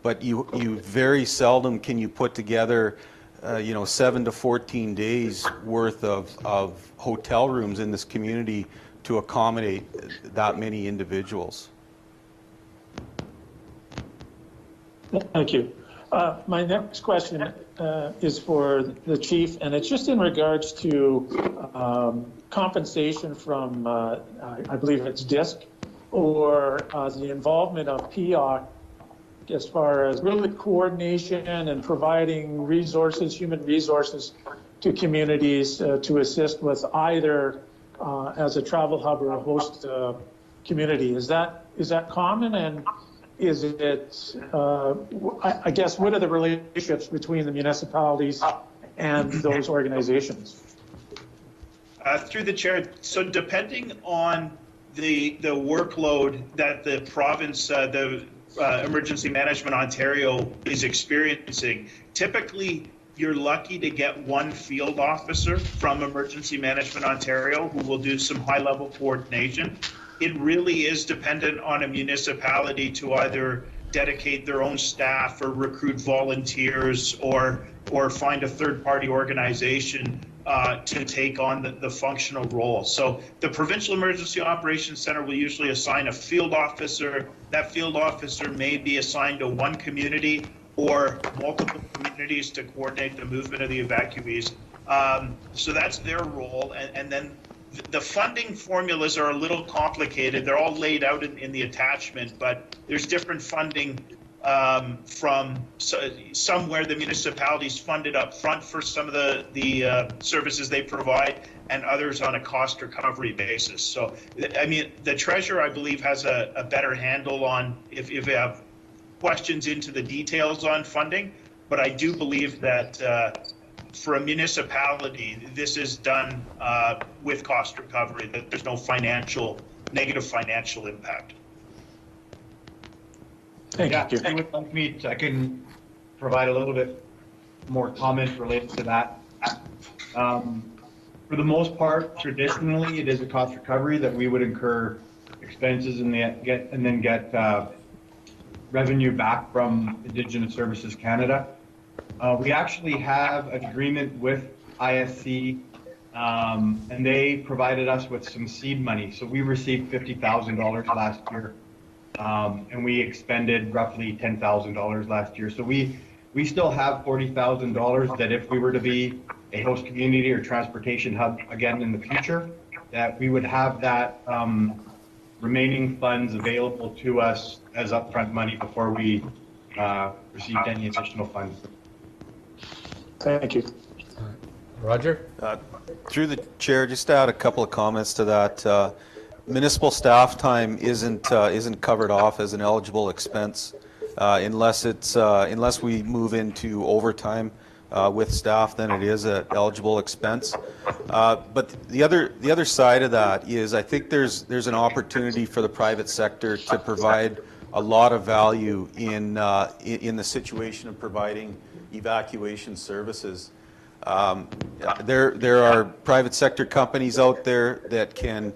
but you very seldom can you put together 7 to 14 days worth of hotel rooms in this community to accommodate that many individuals. Thank you. My next question is for the chief, and it's just in regards to compensation from, I believe it's DISC, or the involvement of POC as far as really coordination and providing resources, human resources to communities to assist with either as a travel hub or a host community. Is that common? And is it, I guess, what are the relationships between the municipalities and those organizations? Through the chair, so depending on the workload that the province, the Emergency Management Ontario is experiencing, typically you're lucky to get one field officer from Emergency Management Ontario who will do some high-level coordination. It really is dependent on a municipality to either dedicate their own staff or recruit volunteers or find a third-party organization to take on the functional role. So the Provincial Emergency Operations Center will usually assign a field officer. That field officer may be assigned to one community or multiple communities to coordinate the movement of the evacuees. So that's their role. And then the funding formulas are a little complicated. They're all laid out in the attachment, but there's different funding from somewhere the municipalities funded up front for some of the services they provide, and others on a cost recovery basis. So, I mean, the treasurer, I believe, has a better handle on if you have questions into the details on funding, but I do believe that for a municipality, this is done with cost recovery, that there's no negative financial impact. Thank you. If you would like me to, I can provide a little bit more comment related to that. For the most part, traditionally, it is a cost recovery that we would incur expenses and then get revenue back from Indigenous Services Canada. We actually have an agreement with ISC, and they provided us with some seed money. So we received $50,000 last year, and we expended roughly $10,000 last year. So we still have $40,000 that if we were to be a host community or transportation hub again in the future, that we would have that remaining funds available to us as upfront money before we received any additional funds. Thank you. Roger? Through the chair, just to add a couple of comments to that. Municipal staff time isn't covered off as an eligible expense unless we move into overtime with staff. Then it is an eligible expense. But the other side of that is, I think there's an opportunity for the private sector to provide a lot of value in the situation of providing evacuation services. There are private sector companies out there that can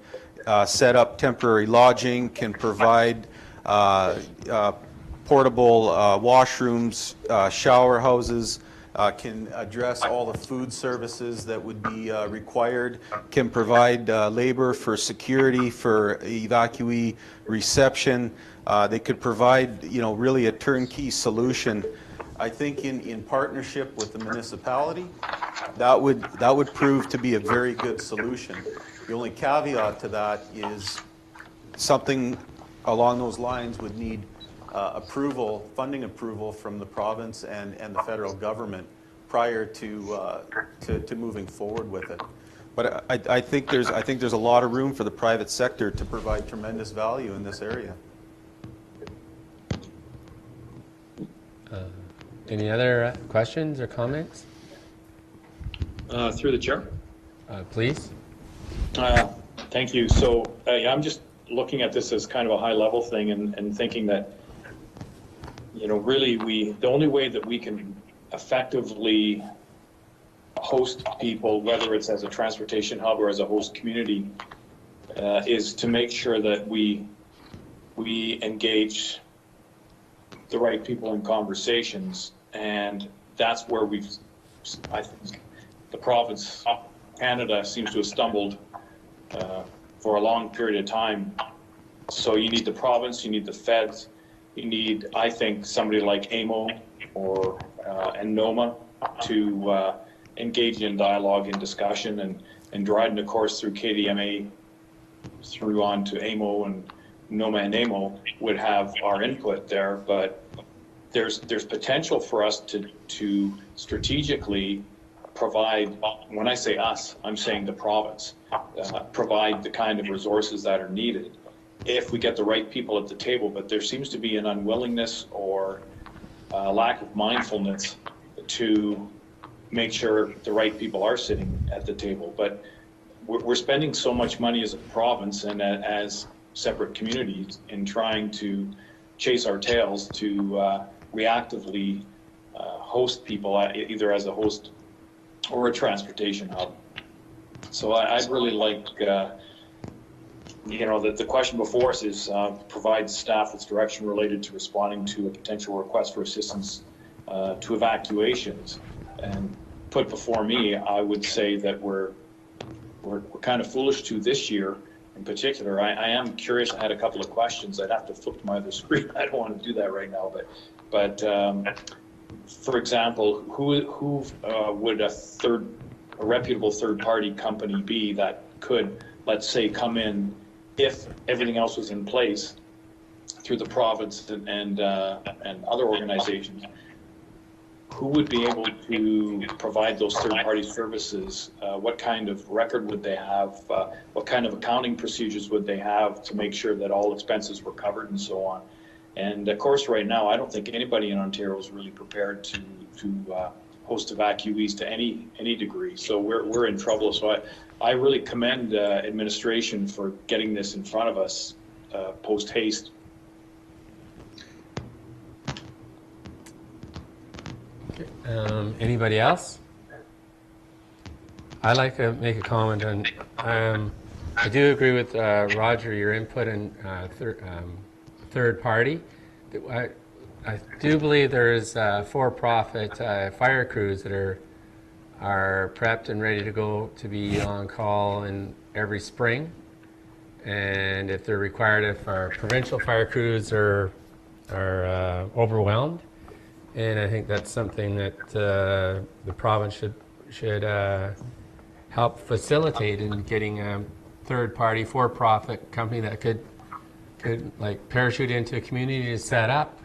set up temporary lodging, can provide portable washrooms, shower houses, can address all the food services that would be required, can provide labor for security, for evacuee reception. They could provide, really a turnkey solution. I think in partnership with the municipality that would prove to be a very good solution. The only caveat to that is something along those lines would need approval, funding approval from the province and the federal government prior to moving forward with it. But I think there's a lot of room for the private sector to provide tremendous value in this area. Any other questions or comments? Through the chair. Please. Thank you. So I'm just looking at this as kind of a high level thing and thinking that, you know, really the only way that we can effectively host people, whether it's as a transportation hub or as a host community, is to make sure that we engage the right people in conversations. And that's where I think the province, Canada, seems to have stumbled for a long period of time. So you need the province, you need the feds, you need, I think, somebody like AMO and NOMA to engage in dialogue and discussion, and Dryden, of course, through KDMA, through on to AMO and NOMA and AMO would have our input there. But there's potential for us to strategically provide, when I say us, I'm saying the province, provide the kind of resources that are needed if we get the right people at the table. But there seems to be an unwillingness or lack of mindfulness to make sure the right people are sitting at the table. But we're spending so much money as a province and as separate communities in trying to chase our tails to reactively host people, either as a host or a transportation hub. So I'd really like, you know, the question before us is provide staff with direction related to responding to a potential request for assistance to evacuations. And put before me, I would say that we're kind of foolish to this year in particular. I am curious. I had a couple of questions. I'd have to flip to my other screen. I don't want to do that right now. But for example, who would a reputable third-party company be that could, let's say, come in if everything else was in place through the province and other organizations? Who would be able to provide those third-party services? What kind of record would they have? What kind of accounting procedures would they have to make sure that all expenses were covered and so on? And of course, right now, I don't think anybody in Ontario is really prepared to host evacuees to any degree. So we're in trouble. So I really commend administration for getting this in front of us post haste. Anybody else? I'd like to make a comment on, I do agree with Roger, your input in third party. I do believe there is for-profit fire crews that are prepped and ready to go to be on call in every spring. And if they're required, if our provincial fire crews are overwhelmed, and I think that's something that the province should help facilitate in getting a third-party for-profit company that could like parachute into a community to set up,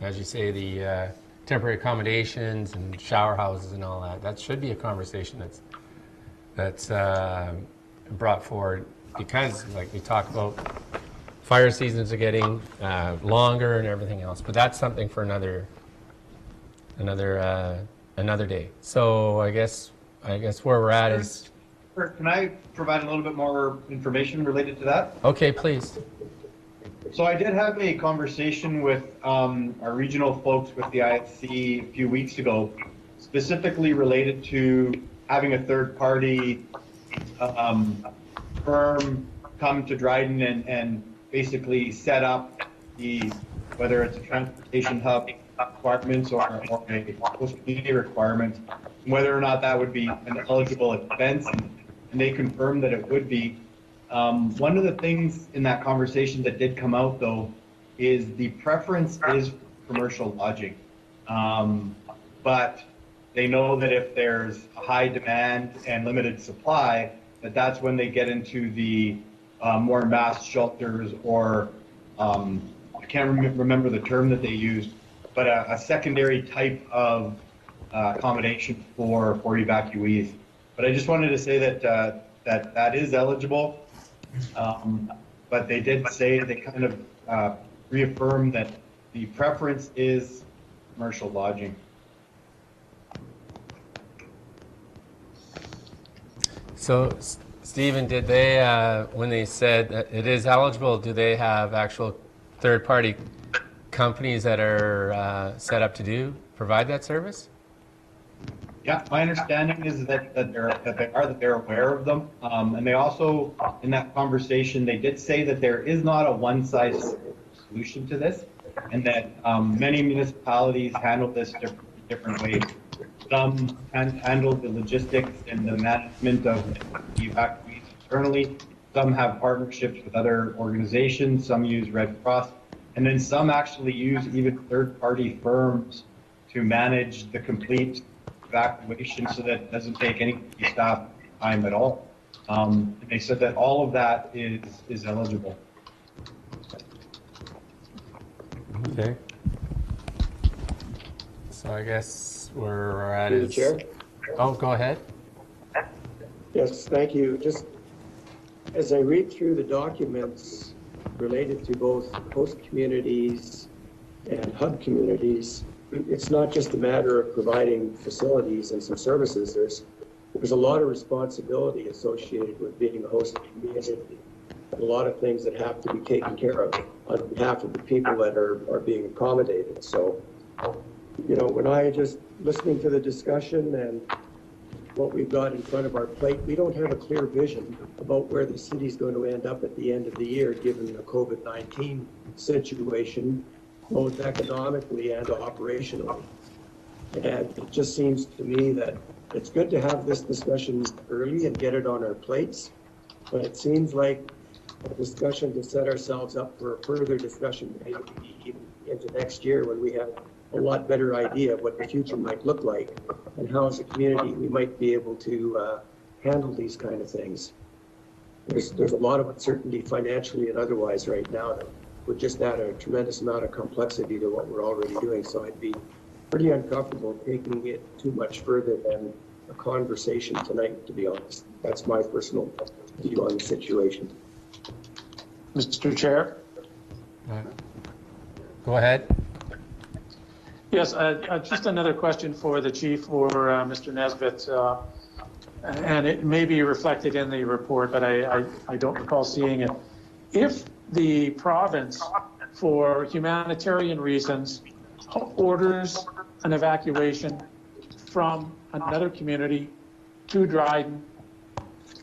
as you say, the temporary accommodations and shower houses and all that. That should be a conversation that's brought forward, because, like we talk about, fire seasons are getting longer and everything else. But that's something for another day. So I guess where we're at is. Can I provide a little bit more information related to that? Okay, please. So I did have a conversation with our regional folks with the IFC a few weeks ago, specifically related to having a third-party firm come to Dryden and basically set up whether it's a transportation hub requirements or a host community requirement, whether or not that would be an eligible expense, and they confirmed that it would be. One of the things in that conversation that did come out, though, is the preference is commercial lodging. But they know that if there's a high demand and limited supply, that's when they get into the more mass shelters, or I can't remember the term that they used, but a secondary type of accommodation for evacuees. But I just wanted to say that that is eligible. But they did say, they kind of reaffirmed that the preference is commercial lodging. So, Stephen, did they, when they said that it is eligible, do they have actual third-party companies that are set up to provide that service? Yeah, my understanding is that they're aware of them, and they also, in that conversation, they did say that there is not a one-size solution to this, and that many municipalities handle this different ways. Some handle the logistics and the management of the evacuees internally. Some have partnerships with other organizations. Some use Red Cross, and then some actually use even third-party firms to manage the complete evacuation, so that it doesn't take any staff time at all. And they said that all of that is eligible. Okay. So I guess we're at Through the chair? Oh, go ahead. Yes, thank you. Just as I read through the documents related to both host communities and hub communities, it's not just a matter of providing facilities and some services. There's a lot of responsibility associated with being a host community. A lot of things that have to be taken care of on behalf of the people that are being accommodated. So, you know, when I just listening to the discussion and what we've got in front of our plate, we don't have a clear vision about where the city's going to end up at the end of the year, given the COVID-19 situation, both economically and operationally. And it just seems to me that it's good to have this discussion early and get it on our plates, but it seems like a discussion to set ourselves up for a further discussion, maybe even into next year, when we have a lot better idea of what the future might look like and how as a community we might be able to handle these kind of things. There's a lot of uncertainty financially and otherwise right now that would just add a tremendous amount of complexity to what we're already doing. So I'd be pretty uncomfortable taking it too much further than a conversation tonight, to be honest. That's my personal view on the situation. Mr. Chair? Go ahead. Yes, just another question for the chief or Mr. Nesbitt, and it may be reflected in the report, but I don't recall seeing it. If the province, for humanitarian reasons, orders an evacuation from another community to Dryden,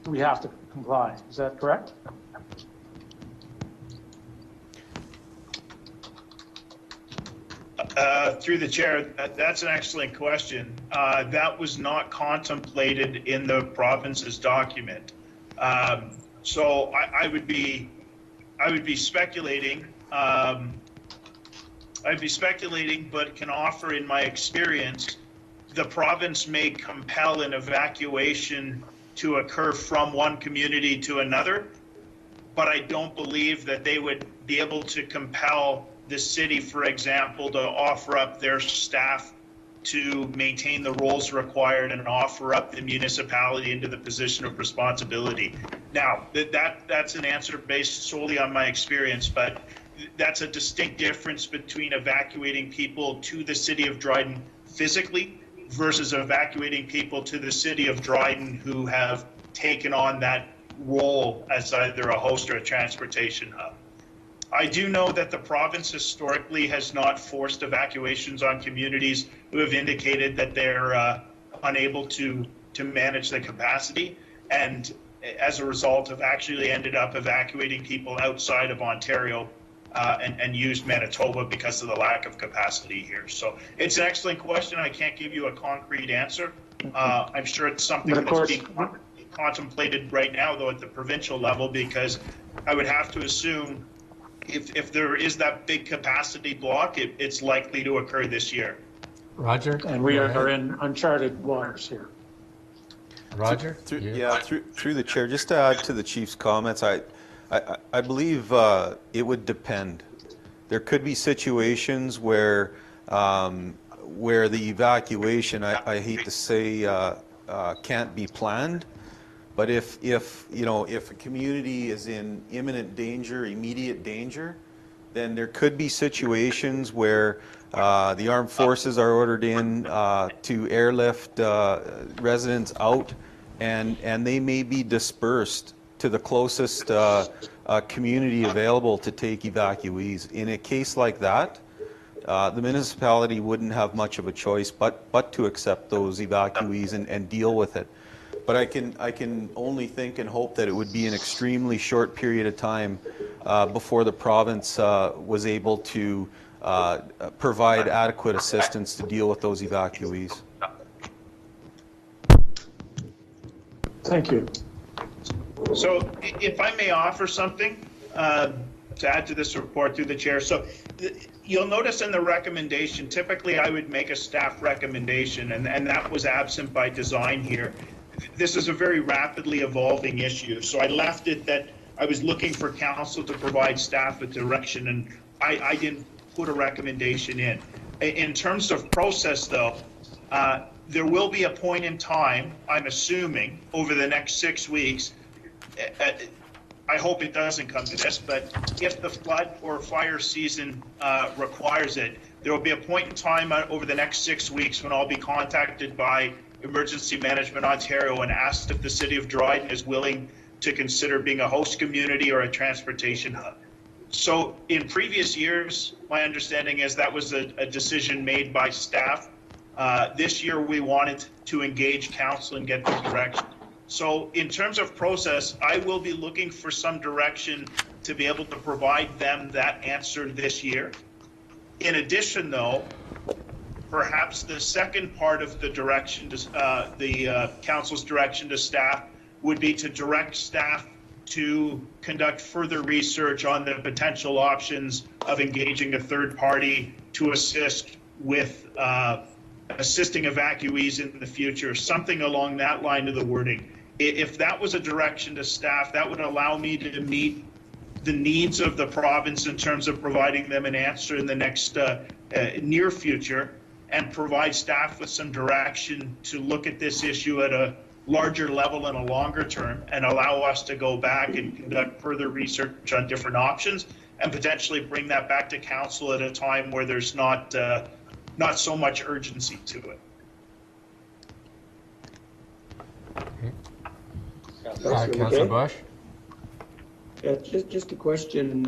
we have to comply. Is that correct? Through the chair, that's an excellent question. That was not contemplated in the province's document. So I would be speculating. I'd be speculating, but can offer, in my experience, the province may compel an evacuation to occur from one community to another, but I don't believe that they would be able to compel the city, for example, to offer up their staff to maintain the roles required and offer up the municipality into the position of responsibility. Now, that's an answer based solely on my experience, but that's a distinct difference between evacuating people to the city of Dryden physically versus evacuating people to the city of Dryden who have taken on that role as either a host or a transportation hub. I do know that the province historically has not forced evacuations on communities who have indicated that they're unable to manage the capacity, and as a result have actually ended up evacuating people outside of Ontario and used Manitoba because of the lack of capacity here. So it's an excellent question. I can't give you a concrete answer. I'm sure it's something that's being contemplated right now, though, at the provincial level, because I would have to assume if there is that big capacity block, it's likely to occur this year. Roger? And we go are ahead. in uncharted waters here. Roger? Through the chair, just to add to the chief's comments, I believe it would depend. There could be situations where the evacuation, I hate to say, can't be planned. But if a community is in imminent danger, immediate danger, then there could be situations where the armed forces are ordered in to airlift residents out, and they may be dispersed to the closest community available to take evacuees. In a case like that, the municipality wouldn't have much of a choice but to accept those evacuees and deal with it. But I can only think and hope that it would be an extremely short period of time before the province was able to provide adequate assistance to deal with those evacuees. Thank you. So if I may offer something to add to this report through the chair. So you'll notice in the recommendation, typically I would make a staff recommendation, and that was absent by design here. This is a very rapidly evolving issue. So I left it that I was looking for council to provide staff with direction, and I didn't put a recommendation in. In terms of process, though, there will be a point in time, I'm assuming, over the next 6 weeks, I hope it doesn't come to this, but if the flood or fire season requires it, there will be a point in time over the next 6 weeks when I'll be contacted by Emergency Management Ontario and asked if the City of Dryden is willing to consider being a host community or a transportation hub. So in previous years, my understanding is that was a decision made by staff. This year we wanted to engage council and get the direction. So in terms of process, I will be looking for some direction to be able to provide them that answer this year. In addition, though, perhaps the second part of the direction, the council's direction to staff would be to direct staff to conduct further research on the potential options of engaging a third party to assist with assisting evacuees in the future, something along that line of the wording. If that was a direction to staff, that would allow me to meet the needs of the province in terms of providing them an answer in the next near future, and provide staff with some direction to look at this issue at a larger level and a longer term, and allow us to go back and conduct further research on different options and potentially bring that back to council at a time where there's not so much urgency to it. Councillor Bush? Yeah, just a question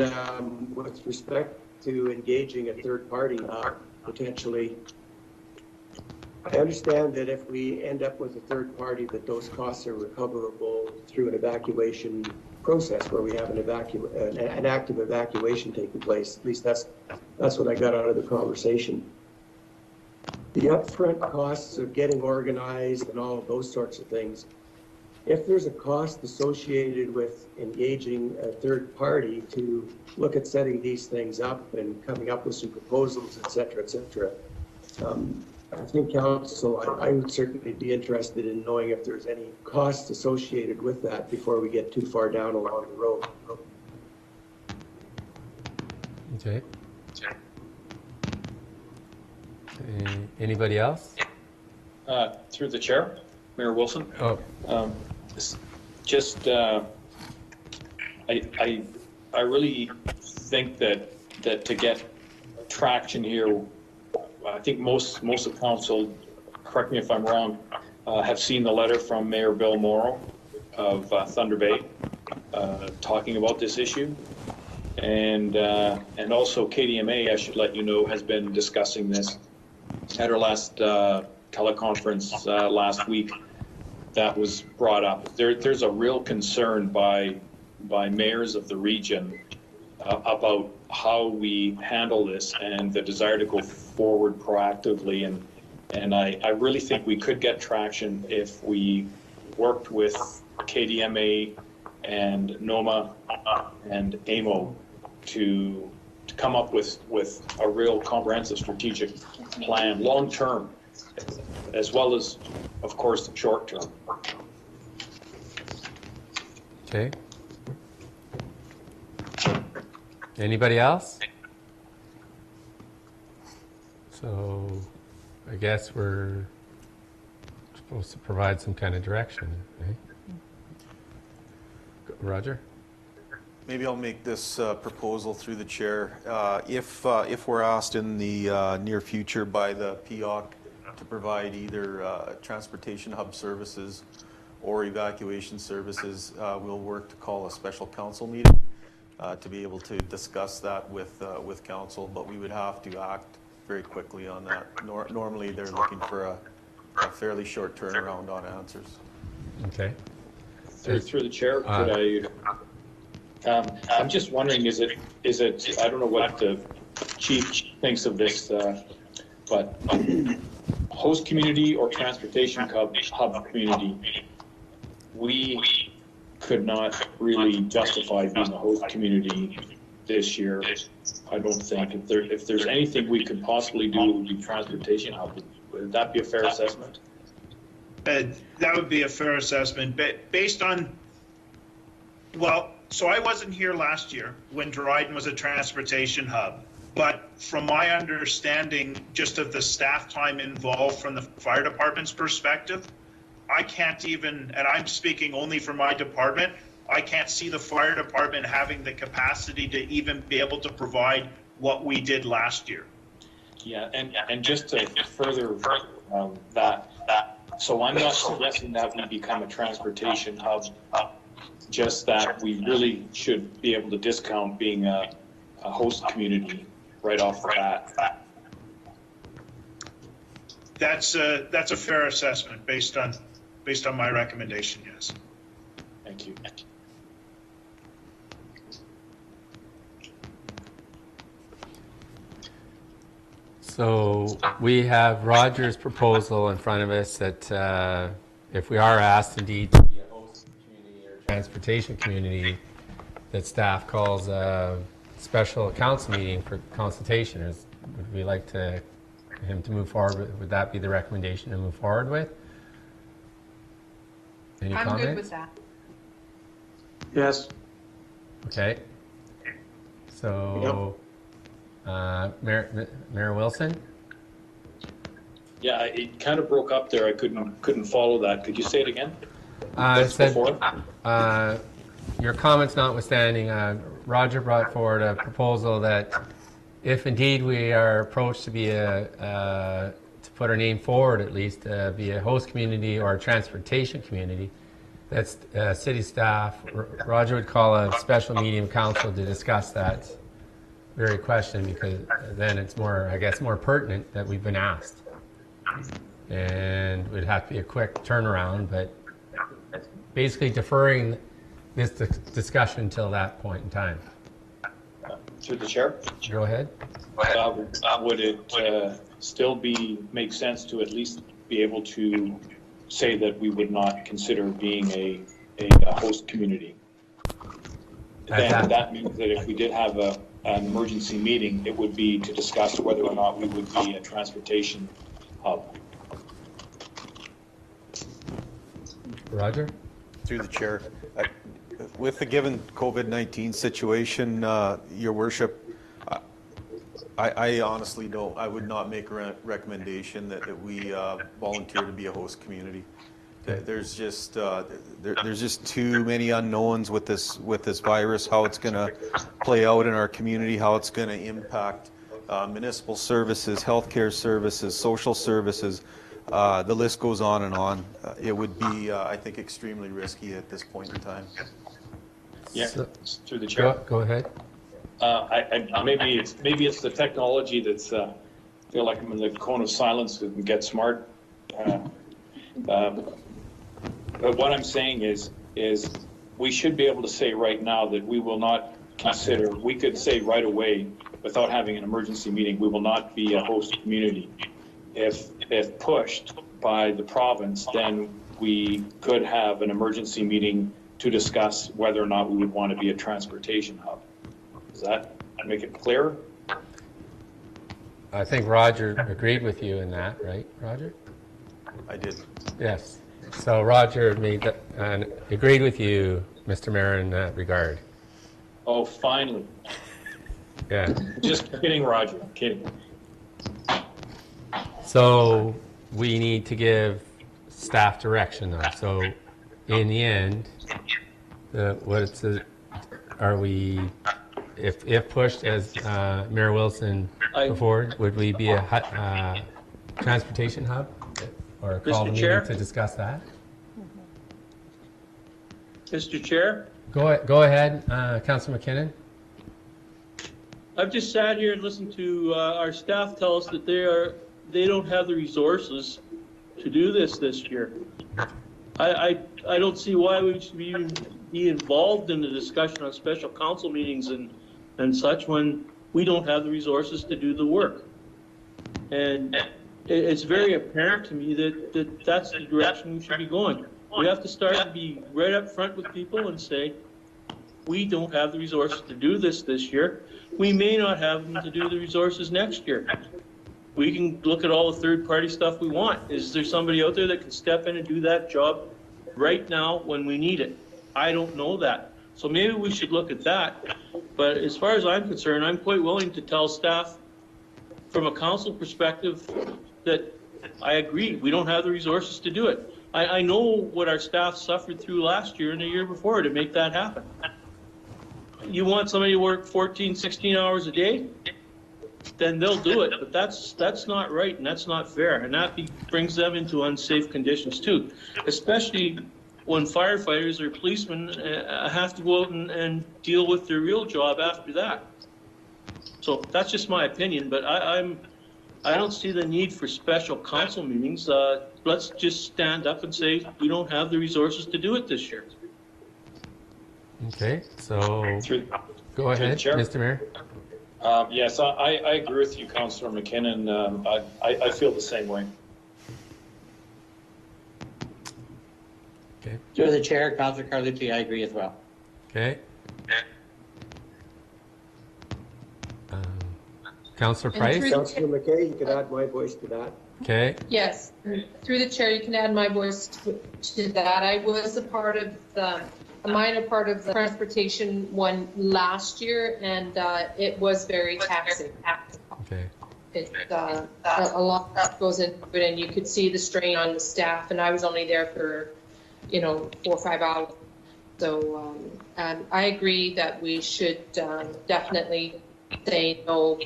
with respect to engaging a third party potentially. I understand that if we end up with a third party, that those costs are recoverable through an evacuation process where we have an active evacuation taking place. At least that's what I got out of the conversation. The upfront costs of getting organized and all of those sorts of things, if there's a cost associated with engaging a third party to look at setting these things up and coming up with some proposals, et cetera, I think council, I would certainly be interested in knowing if there's any costs associated with that before we get too far down along the road. Okay. Anybody else? Through the chair, Mayor Wilson. Oh. I really think that to get traction here, I think most of council, correct me if I'm wrong, have seen the letter from Mayor Bill Morrow of Thunder Bay talking about this issue, and also KDMA, I should let you know, has been discussing this at our last teleconference last week. That was brought up. There's a real concern by mayors of the region about how we handle this and the desire to go forward proactively. And I really think we could get traction if we worked with KDMA and NOMA and AMO to come up with a real comprehensive strategic plan long-term, as well as, of course, short-term. Okay. Anybody else? So I guess we're supposed to provide some kind of direction, right? Roger? Maybe I'll make this proposal through the chair. If we're asked in the near future by the POC to provide either transportation hub services or evacuation services, we'll work to call a special council meeting to be able to discuss that with council, but we would have to act very quickly on that. Normally, they're looking for a fairly short turnaround on answers. Okay. Through the chair, could I'm just wondering, is it, I don't know what the chief thinks of this, but host community or transportation hub community, we could not really justify being a host community this year. I don't think. If there's anything we could possibly do, it would be transportation hub. Would that be a fair assessment? That would be a fair assessment, but based on, well, so I wasn't here last year when Dryden was a transportation hub, but from my understanding, just of the staff time involved from the fire department's perspective, I can't even, and I'm speaking only for my department, I can't see the fire department having the capacity to even be able to provide what we did last year. Yeah, and just to further that, so I'm not suggesting that we become a transportation hub, just that we really should be able to discount being a host community right off the bat. That's a fair assessment based on my recommendation, yes. Thank you. So we have Roger's proposal in front of us that if we are asked indeed to be a host community or transportation community, that staff calls a special council meeting for consultation. Would we like him to move forward with? Would that be the recommendation to move forward with? Any I'm comments? good with that. Yes. Okay. So, Mayor Wilson? Yeah, it kind of broke up there. I couldn't follow that. Could you say it again? I said, before? your comments notwithstanding, Roger brought forward a proposal that if indeed we are approached to be to put our name forward at least, be a host community or a transportation community, that's city staff, Roger would call a special meeting of council to discuss that very question, because then it's more, I guess, more pertinent that we've been asked. And it would have to be a quick turnaround, but basically deferring this discussion until that point in time. Through the chair? Go ahead. Would it still make sense to at least be able to say that we would not consider being a host community? Then that means that if we did have an emergency meeting, it would be to discuss whether or not we would be a transportation hub. Roger? Through the chair. With the given COVID-19 situation, Your Worship, I honestly don't, I would not make a recommendation that we volunteer to be a host community. There's just too many unknowns with this virus, how it's going to play out in our community, how it's going to impact municipal services, healthcare services, social services. The list goes on and on. It would be, I think, extremely risky at this point in time. Yeah, through the chair. Go ahead. Maybe it's the technology that's feel like I'm in the cone of silence and get smart. But what I'm saying is we should be able to say right now that we will not consider. We could say right away, without having an emergency meeting, we will not be a host community. If pushed by the province, then we could have an emergency meeting to discuss whether or not we would want to be a transportation hub. Does that make it clear? I think Roger agreed with you in that, right, Roger? I did. Yes. So Roger made that, agreed with you, Mr. Mayor, in that regard. Oh, finally. Yeah. Just kidding, Roger, kidding. So we need to give staff direction though. So in the end, are we, if pushed as Mayor Wilson before, would we be a transportation hub? Or call the Mr. meeting Chair? to discuss that? Mr. Chair, Go ahead, Councillor McKinnon. I've just sat here and listened to our staff tell us that they don't have the resources to do this year. I don't see why we should be involved in the discussion on special council meetings and such when we don't have the resources to do the work. And it's very apparent to me that that's the direction we should be going. We have to start to be right up front with people and say, we don't have the resources to do this year. We may not have them to do the resources next year. We can look at all the third-party stuff we want. Is there somebody out there that can step in and do that job right now when we need it? I don't know that. So maybe we should look at that. But as far as I'm concerned, I'm quite willing to tell staff from a council perspective that I agree, we don't have the resources to do it. I know what our staff suffered through last year and the year before to make that happen. You want somebody to work 14, 16 hours a day, then they'll do it. But that's not right and that's not fair. And that brings them into unsafe conditions too, especially when firefighters or policemen have to go out and deal with their real job after that. So that's just my opinion, but I don't see the need for special council meetings. Let's just stand up and say we don't have the resources to do it this year. Okay, so go ahead, Mr. Mayor. Yes, I agree with you, Councillor McKinnon. I feel the same way. Okay. Through the chair, Councillor Carlucci, I agree as well. Okay. Councillor Price? Councillor McKay, you can add my voice to that. Okay. Yes, through the chair, you can add my voice to that. I was a minor part of the transportation one last year, and it was very taxing. Okay. A lot goes into it, and you could see the strain on the staff, and I was only there for, 4 or 5 hours. So I agree that we should definitely say no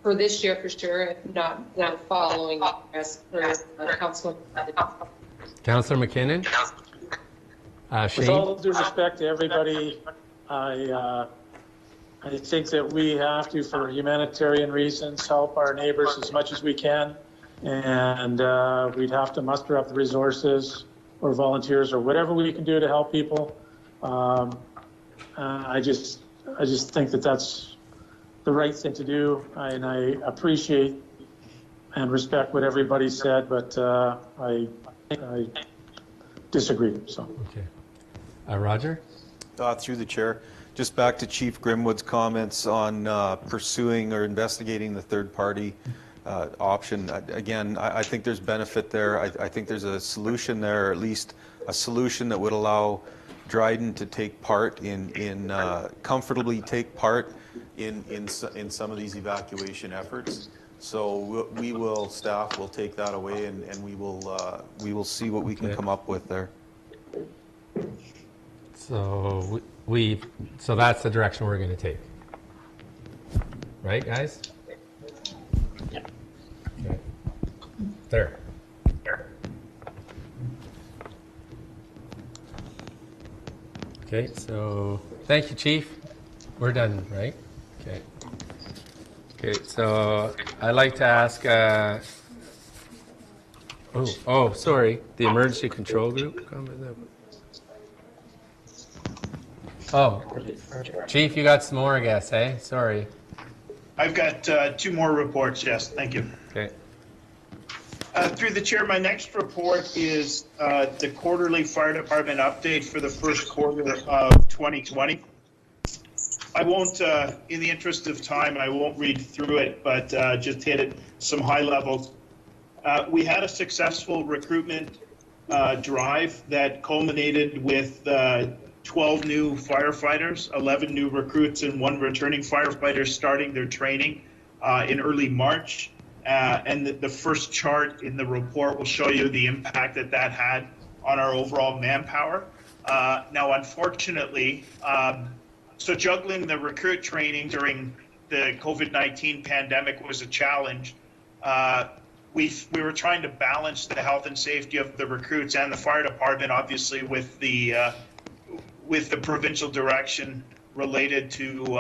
for this year for sure, if not the following as per Councilor. Councillor McKinnon? With Shane? all due respect to everybody, I think that we have to, for humanitarian reasons, help our neighbors as much as we can. And we'd have to muster up the resources or volunteers or whatever we can do to help people. I just think that that's the right thing to do. And I appreciate and respect what everybody said, but I disagree. So. Okay. Roger? Through the chair, just back to Chief Grimwood's comments on pursuing or investigating the third-party option. Again, I think there's benefit there. I think there's a solution there, or at least a solution that would allow Dryden to take part comfortably take part in some of these evacuation efforts. So staff will take that away, and we will see what we can come up with there. So so that's the direction we're going to take. Right, guys? Yeah. Okay. There. Okay, so thank you, Chief. We're done, right? Okay. Okay, so I'd like to ask, sorry, the Emergency Control Group. Oh, Chief, you got some more, I guess, eh? Sorry. I've got 2 more reports, yes, thank you. Okay. Through the chair, my next report is the quarterly fire department update for the first quarter of 2020. I won't, in the interest of time, I won't read through it, but just hit it some high levels. We had a successful recruitment drive that culminated with 12 new firefighters, 11 new recruits, and 1 returning firefighter starting their training in early March. And the first chart in the report will show you the impact that that had on our overall manpower. Now, unfortunately, so juggling the recruit training during the COVID-19 pandemic was a challenge. We were trying to balance the health and safety of the recruits and the fire department, obviously, with the provincial direction related to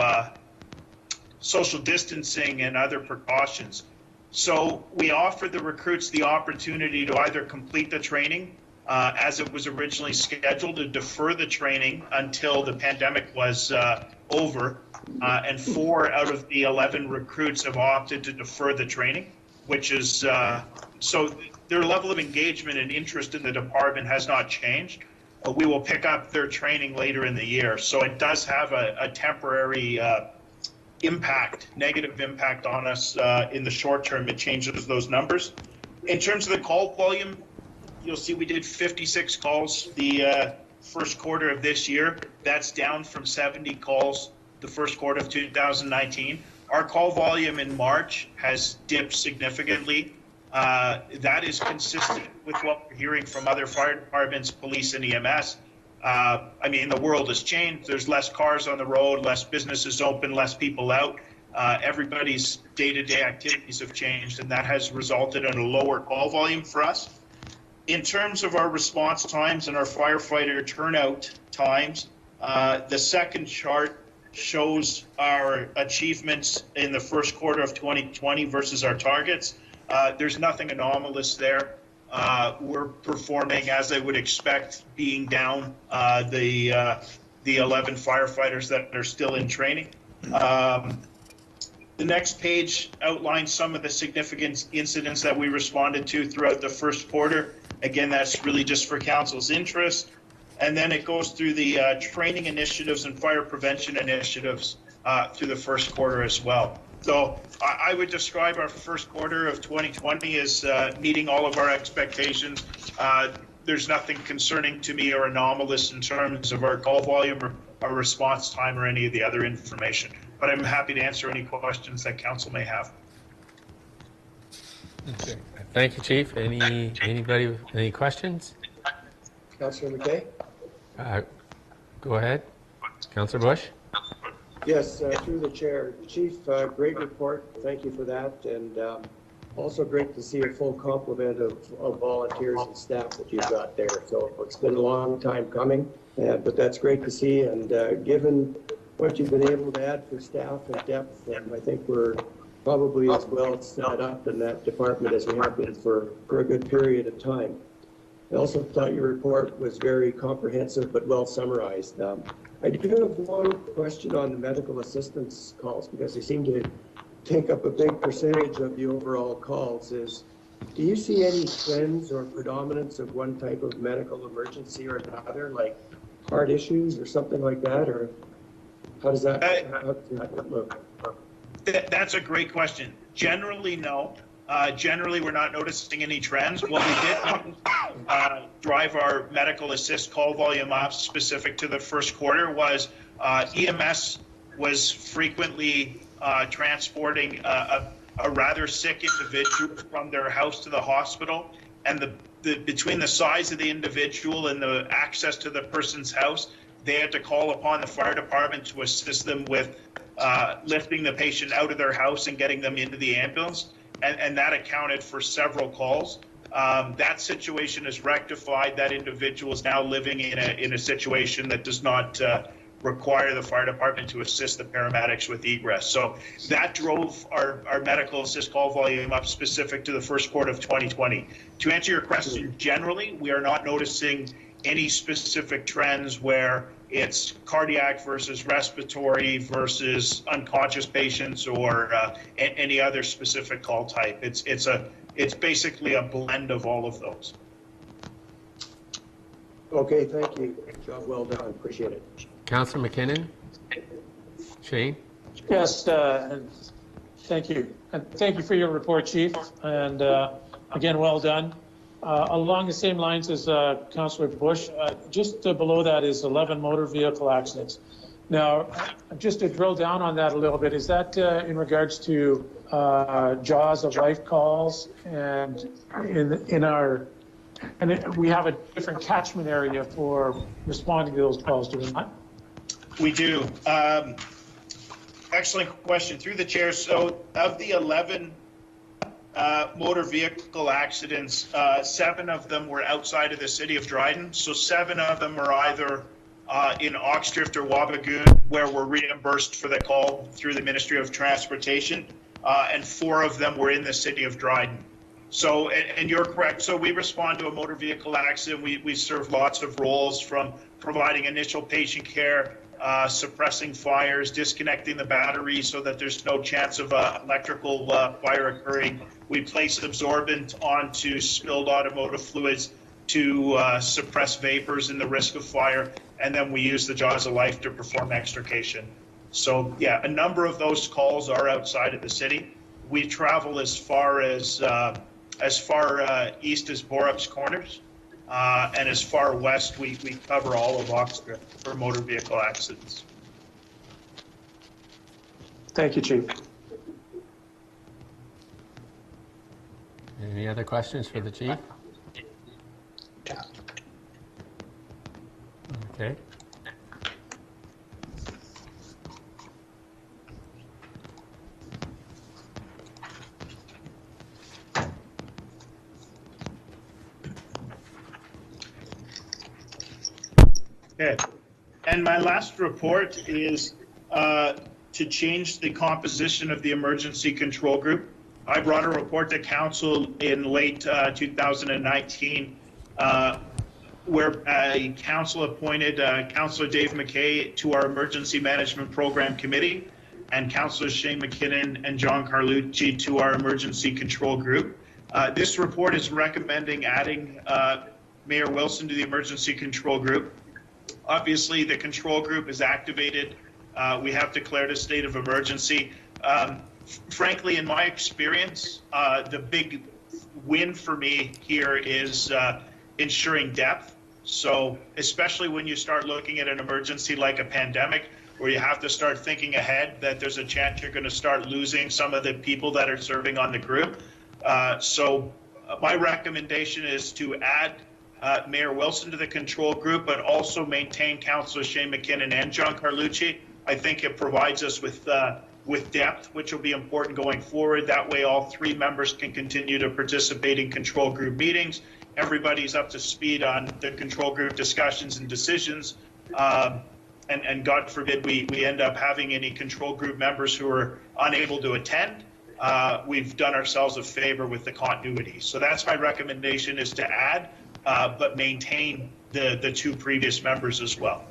social distancing and other precautions. So we offered the recruits the opportunity to either complete the training as it was originally scheduled, to defer the training until the pandemic was over, and 4 out of the 11 recruits have opted to defer the training, which is, so their level of engagement and interest in the department has not changed. We will pick up their training later in the year. So it does have a temporary impact, negative impact on us in the short term. It changes those numbers. In terms of the call volume, you'll see we did 56 calls the first quarter of this year. That's down from 70 calls the first quarter of 2019. Our call volume in March has dipped significantly. That is consistent with what we're hearing from other fire departments, police, and EMS. I mean, the world has changed. There's less cars on the road, less businesses open, less people out. Everybody's day-to-day activities have changed, and that has resulted in a lower call volume for us. In terms of our response times and our firefighter turnout times, the second chart shows our achievements in the first quarter of 2020 versus our targets. There's nothing anomalous there. We're performing as I would expect, being down the 11 firefighters that are still in training. The next page outlines some of the significant incidents that we responded to throughout the first quarter. Again, that's really just for council's interest. And then it goes through the training initiatives and fire prevention initiatives through the first quarter as well. So I would describe our first quarter of 2020 as meeting all of our expectations. There's nothing concerning to me or anomalous in terms of our call volume or our response time or any of the other information. But I'm happy to answer any questions that council may have. Okay. Thank you, Chief. Anybody with any questions? Councillor McKay? Go ahead. Councillor Bush? Yes, through the chair. Chief, great report. Thank you for that. And also great to see a full complement of volunteers and staff that you've got there. So it's been a long time coming, but that's great to see. And given what you've been able to add for staff and depth, I think we're probably as well set up in that department as we have been for a good period of time. I also thought your report was very comprehensive but well summarized. I do have one question on the medical assistance calls, because they seem to take up a big percentage of the overall calls. Do you see any trends or predominance of one type of medical emergency or another, like heart issues or something like that, or how does that look? That's a great question. Generally, no. Generally, we're not noticing any trends. What we did drive our medical assist call volume up specific to the first quarter was EMS was frequently transporting a rather sick individual from their house to the hospital, and between the size of the individual and the access to the person's house, they had to call upon the fire department to assist them with lifting the patient out of their house and getting them into the ambulance. And that accounted for several calls. That situation is rectified. That individual is now living in a situation that does not require the fire department to assist the paramedics with egress. So that drove our medical assist call volume up specific to the first quarter of 2020. To answer your question, generally, we are not noticing any specific trends where it's cardiac versus respiratory versus unconscious patients or any other specific call type. It's basically a blend of all of those. Okay, thank you. Job well done. Appreciate it. Councillor McKinnon? Shane? Yes, and thank you. And thank you for your report, Chief. And again, well done. Along the same lines as Councillor Bush, just below that is 11 motor vehicle accidents. Now, just to drill down on that a little bit, is that in regards to jaws of life calls and we have a different catchment area for responding to those calls, do we not? We do. Excellent question. Through the chair, so of the 11 motor vehicle accidents, 7 of them were outside of the city of Dryden. So 7 of them were either in Oxdrift or Wabigoon, where we're reimbursed for the call through the Ministry of Transportation, and 4 of them were in the city of Dryden. So, and you're correct. So we respond to a motor vehicle accident. We serve lots of roles, from providing initial patient care, suppressing fires, disconnecting the battery so that there's no chance of electrical fire occurring. We place absorbent onto spilled automotive fluids to suppress vapors and the risk of fire, and then we use the jaws of life to perform extrication. So yeah, a number of those calls are outside of the city. We travel as far east as Borup's Corners, and as far west, we cover all of Oxford for motor vehicle accidents. Thank you, Chief. Any other questions for the chief? Okay. Okay, and my last report is to change the composition of the emergency control group. I brought a report to council in late 2019 where a council appointed Councillor Dave McKay to our Emergency Management Program Committee, and Councillors Shane McKinnon and John Carlucci to our Emergency Control Group. This report is recommending adding Mayor Wilson to the Emergency Control Group. Obviously, the control group is activated. We have declared a state of emergency. Frankly, in my experience, the big win for me here is ensuring depth. So especially when you start looking at an emergency like a pandemic, where you have to start thinking ahead that there's a chance you're going to start losing some of the people that are serving on the group. So my recommendation is to add Mayor Wilson to the control group, but also maintain Councillor Shane McKinnon and John Carlucci. I think it provides us with depth, which will be important going forward. That way all 3 members can continue to participate in control group meetings. Everybody's up to speed on the control group discussions and decisions. And God forbid we end up having any control group members who are unable to attend. We've done ourselves a favor with the continuity. So that's my recommendation, is to add, but maintain the 2 previous members as well.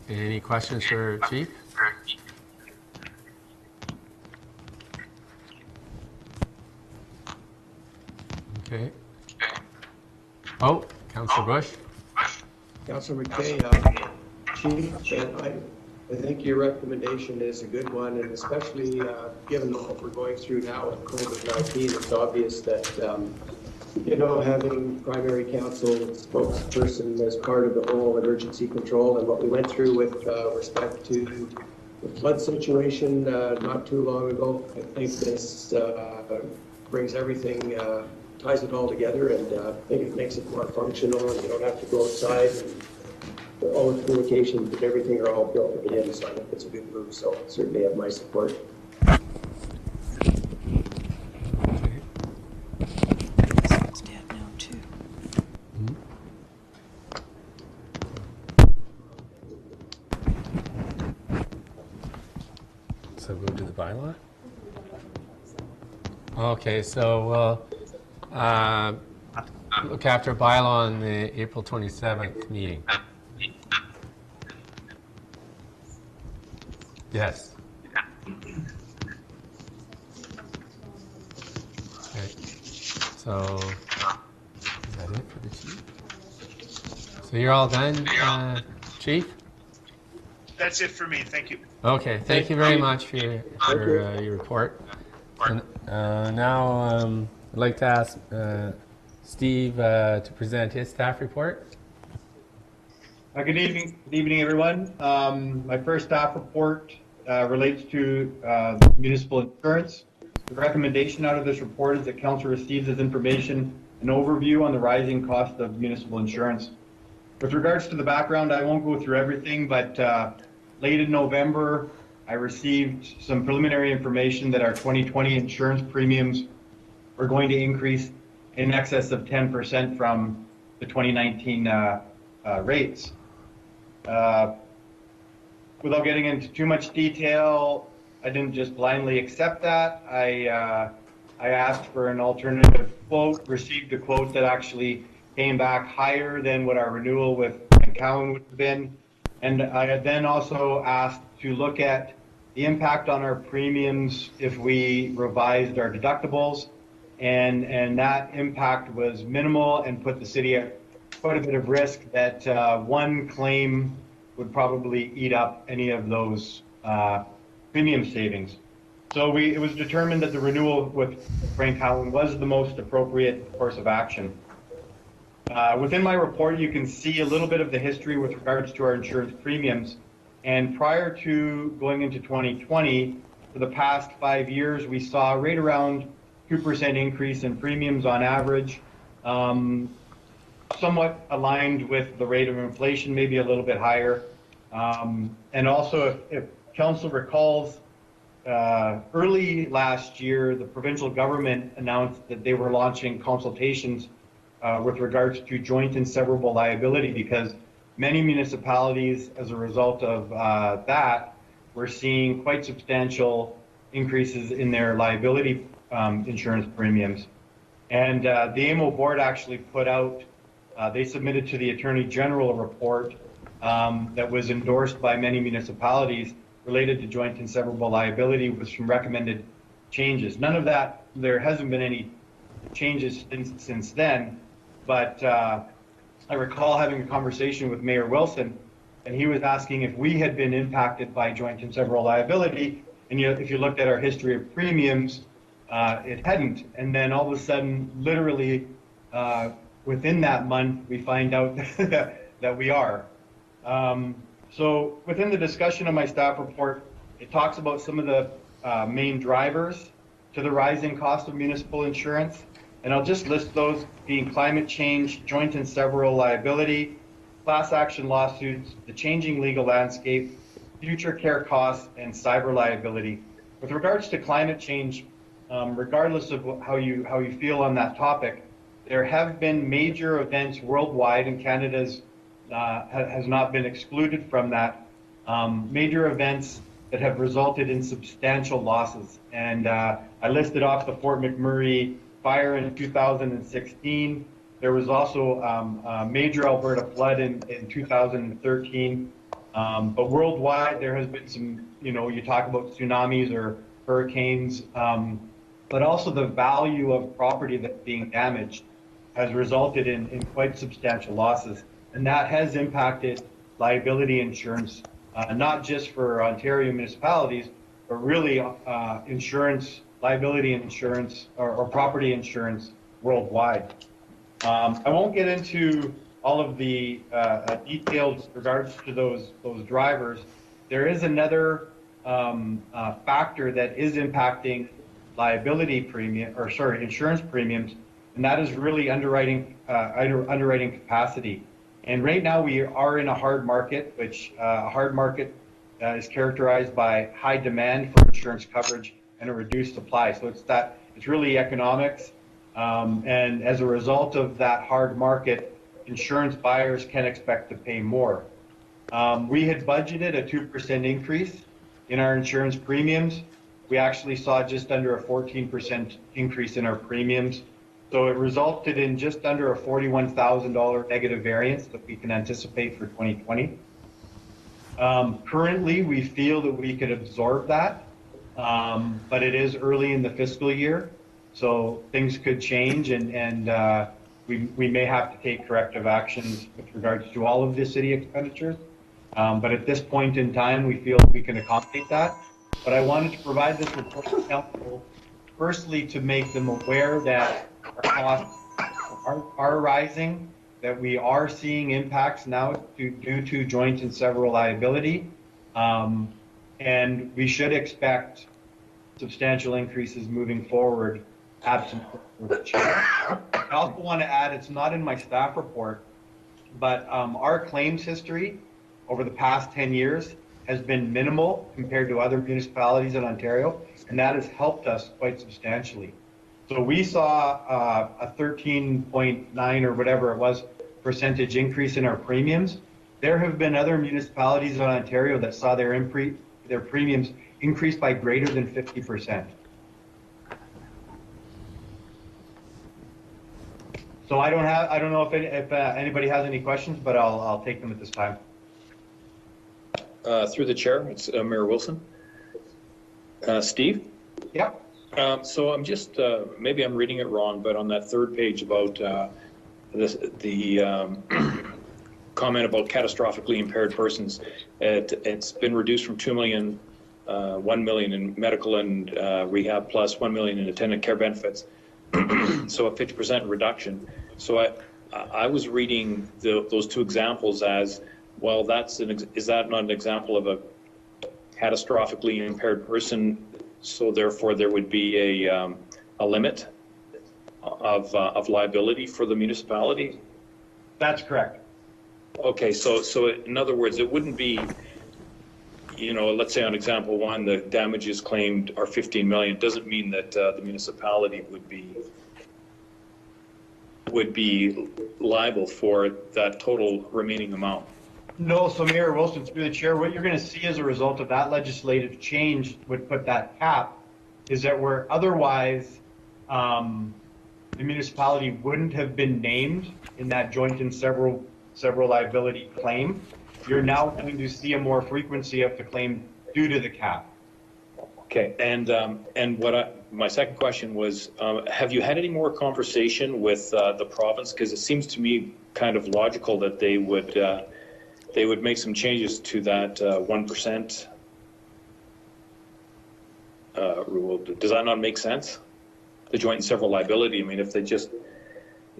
Any questions for Chief? Okay. Oh, Councillor Bush. Councillor McKay, Chief, I think your recommendation is a good one, and especially given what we're going through now with COVID-19, it's obvious that having primary council spokesperson as part of the whole emergency control, and what we went through with respect to the flood situation not too long ago, I think this brings everything, ties it all together, and I think it makes it more functional, and you don't have to go outside, and all the communications and everything are all built in, so I think it's a good move, so certainly have my support. So go to the bylaw. Okay, so we'll look after bylaw on the April 27th meeting. Yes. Okay. So is that it for the chief? So you're all done, Chief? That's it for me. Thank you. Okay, thank you very much for your report. And now I'd like to ask Steve to present his staff report. Good evening, everyone. My first staff report relates to municipal insurance. The recommendation out of this report is that council receives as information an overview on the rising cost of municipal insurance. With regards to the background, I won't go through everything, but late in November, I received some preliminary information that our 2020 insurance premiums were going to increase in excess of 10% from the 2019 rates. Without getting into too much detail, I didn't just blindly accept that. I asked for an alternative quote, received a quote that actually came back higher than what our renewal with Cowan would have been. And I had then also asked to look at the impact on our premiums if we revised our deductibles. And that impact was minimal and put the city at quite a bit of risk that one claim would probably eat up any of those premium savings. So it was determined that the renewal with Frank Cowan was the most appropriate course of action. Within my report, you can see a little bit of the history with regards to our insurance premiums. And prior to going into 2020, for the past 5 years, we saw right around 2% increase in premiums on average, somewhat aligned with the rate of inflation, maybe a little bit higher. And also, if council recalls, early last year, the provincial government announced that they were launching consultations with regards to joint and severable liability, because many municipalities, as a result of that, were seeing quite substantial increases in their liability insurance premiums. And the AMO board actually put out, they submitted to the Attorney General a report that was endorsed by many municipalities related to joint and severable liability with some recommended changes. None of that, there hasn't been any changes since then, but I recall having a conversation with Mayor Wilson, and he was asking if we had been impacted by joint and several liability, and if you looked at our history of premiums, it hadn't. And then all of a sudden, literally within that month, we find out that we are. So within the discussion of my staff report, it talks about some of the main drivers to the rising cost of municipal insurance. And I'll just list those being climate change, joint and several liability, class action lawsuits, the changing legal landscape, future care costs, and cyber liability. With regards to climate change, regardless of how you feel on that topic, there have been major events worldwide, and Canada's has not been excluded from that, major events that have resulted in substantial losses. And I listed off the Fort McMurray fire in 2016. There was also a major Alberta flood in 2013. But worldwide, there has been some, you talk about tsunamis or hurricanes, but also the value of property that's being damaged has resulted in quite substantial losses. And that has impacted liability insurance, not just for Ontario municipalities, but really insurance, liability insurance or property insurance worldwide. I won't get into all of the details with regards to those drivers. There is another factor that is impacting liability premium, insurance premiums, and that is really underwriting capacity. And right now we are in a hard market, which a hard market is characterized by high demand for insurance coverage and a reduced supply. So it's really economics. And as a result of that hard market, insurance buyers can expect to pay more. We had budgeted a 2% increase in our insurance premiums. We actually saw just under a 14% increase in our premiums. So it resulted in just under a $41,000 negative variance that we can anticipate for 2020. Currently, we feel that we could absorb that, but it is early in the fiscal year, so things could change, and we may have to take corrective actions with regards to all of the city expenditures. But at this point in time, we feel we can accommodate that. But I wanted to provide this report to council, firstly, to make them aware that our costs are rising, that we are seeing impacts now due to joint and several liability. And we should expect substantial increases moving forward, absent change. I also want to add, it's not in my staff report, but our claims history over the past 10 years has been minimal compared to other municipalities in Ontario, and that has helped us quite substantially. So we saw a 13.9 or whatever it was percentage increase in our premiums. There have been other municipalities in Ontario that saw their premiums increase by greater than 50%. So I don't know if anybody has any questions, but I'll take them at this time. Through the chair, it's Mayor Wilson. Steve? Yeah. So I'm just, maybe I'm reading it wrong, but on that third page about the comment about catastrophically impaired persons, it's been reduced from 2 million, 1 million in medical and rehab plus 1 million in attendant care benefits. So a 50% reduction. So I was reading those two examples as, well, is that not an example of a catastrophically impaired person? So therefore there would be a limit of liability for the municipality? That's correct. Okay, so in other words, it wouldn't be, let's say on example one, the damages claimed are 15 million. Doesn't mean that the municipality would be liable for that total remaining amount. No, so Mayor Wilson, through the chair, what you're going to see as a result of that legislative change would put that cap is that where otherwise the municipality wouldn't have been named in that joint and several liability claim, you're now going to see a more frequency of the claim due to the cap. Okay, and my second question was, have you had any more conversation with the province? Because it seems to me kind of logical that they would make some changes to that 1% rule. Does that not make sense? The joint and several liability. I mean, if they change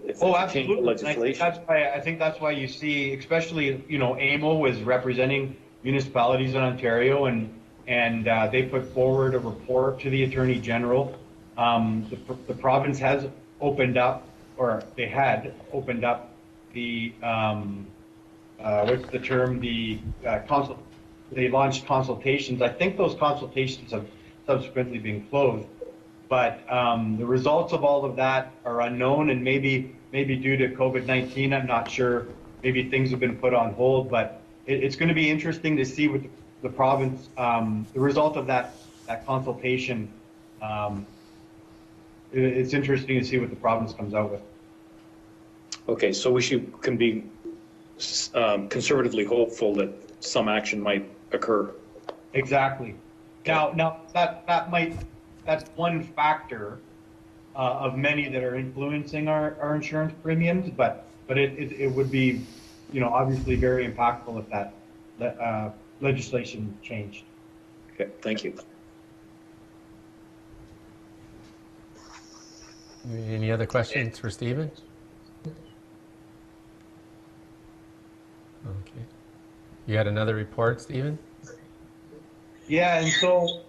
the legislation. I think that's why you see, especially AMO is representing municipalities in Ontario, and they put forward a report to the Attorney General. The province has opened up, or they had opened up the what's the term? They launched consultations. I think those consultations have subsequently been closed, but the results of all of that are unknown, and maybe due to COVID-19, I'm not sure. Maybe things have been put on hold, but it's going to be interesting to see what the province, the result of that consultation. It's interesting to see what the province comes out with. Okay, so we can be conservatively hopeful that some action might occur. Exactly. Okay. Now that's one factor of many that are influencing our insurance premiums, but it would be obviously very impactful if that legislation changed. Okay, thank you. Any other questions for Stephen? Okay. You had another report, Stephen? Yeah, and so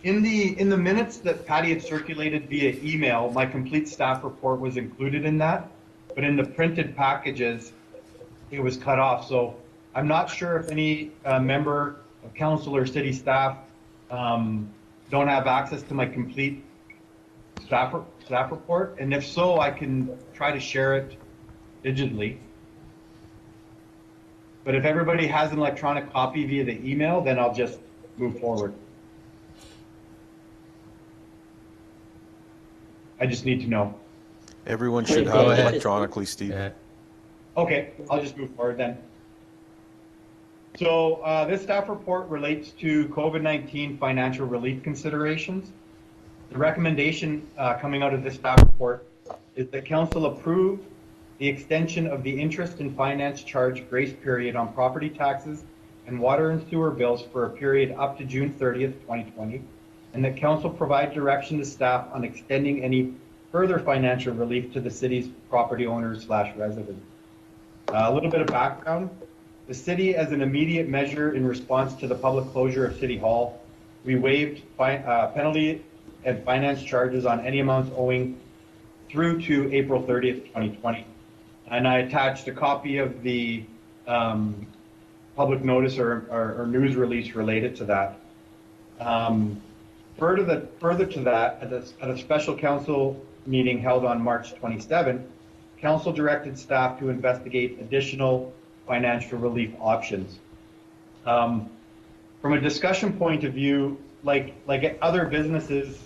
in the minutes that Patty had circulated via email, my complete staff report was included in that, but in the printed packages, it was cut off. So I'm not sure if any member of council or city staff don't have access to my complete staff report, and if so, I can try to share it digitally. But if everybody has an electronic copy via the email, then I'll just move forward. I just need to know. Everyone should have it electronically, Steve. Yeah. Okay, I'll just move forward then. So this staff report relates to COVID-19 financial relief considerations. The recommendation coming out of this staff report is that council approve the extension of the interest and finance charge grace period on property taxes and water and sewer bills for a period up to June 30th, 2020, and that council provide direction to staff on extending any further financial relief to the city's property owners / residents. A little bit of background. The city, as an immediate measure in response to the public closure of City Hall, we waived penalty and finance charges on any amounts owing through to April 30th, 2020. And I attached a copy of the public notice or news release related to that. Further to that, at a special council meeting held on March 27th, council directed staff to investigate additional financial relief options. From a discussion point of view, like other businesses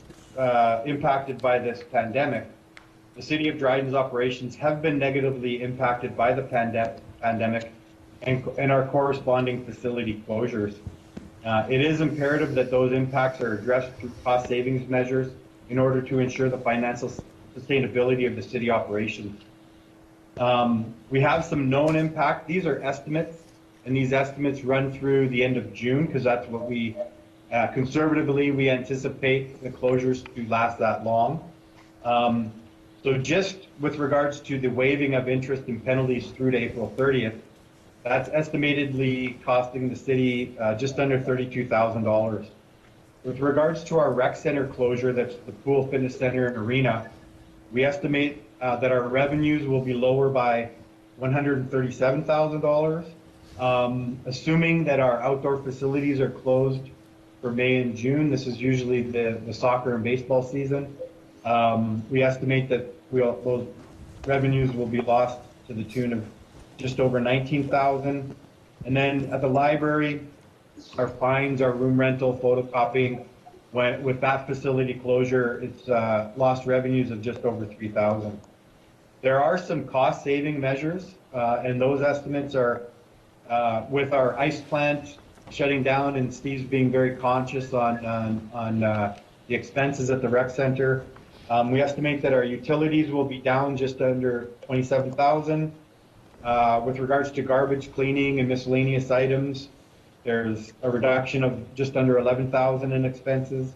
impacted by this pandemic, the City of Dryden's operations have been negatively impacted by the pandemic and our corresponding facility closures. It is imperative that those impacts are addressed through cost savings measures in order to ensure the financial sustainability of the city operations. We have some known impact. These are estimates, and these estimates run through the end of June because that's what we, conservatively, we anticipate the closures to last that long. So just with regards to the waiving of interest and penalties through to April 30th, that's estimatedly costing the city just under $32,000. With regards to our rec center closure, that's the pool, fitness center, and arena, we estimate that our revenues will be lower by $137,000. Assuming that our outdoor facilities are closed for May and June, this is usually the soccer and baseball season, we estimate that those revenues will be lost to the tune of just over $19,000. And then at the library, our fines, our room rental, photocopying, with that facility closure, it's lost revenues of just over $3,000. There are some cost saving measures, and those estimates are with our ice plant shutting down and Steve's being very conscious on the expenses at the rec center. We estimate that our utilities will be down just under $27,000. With regards to garbage cleaning and miscellaneous items, there's a reduction of just under $11,000 in expenses.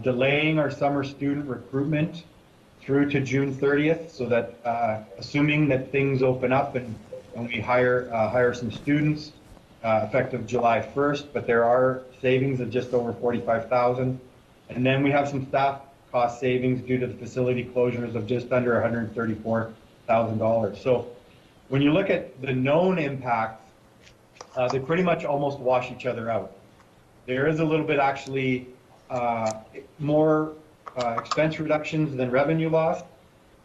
Delaying our summer student recruitment through to June 30th, so that assuming that things open up and we hire some students effective July 1st, but there are savings of just over $45,000. And then we have some staff cost savings due to the facility closures of just under $134,000. So when you look at the known impacts, they pretty much almost wash each other out. There is a little bit actually more expense reductions than revenue loss,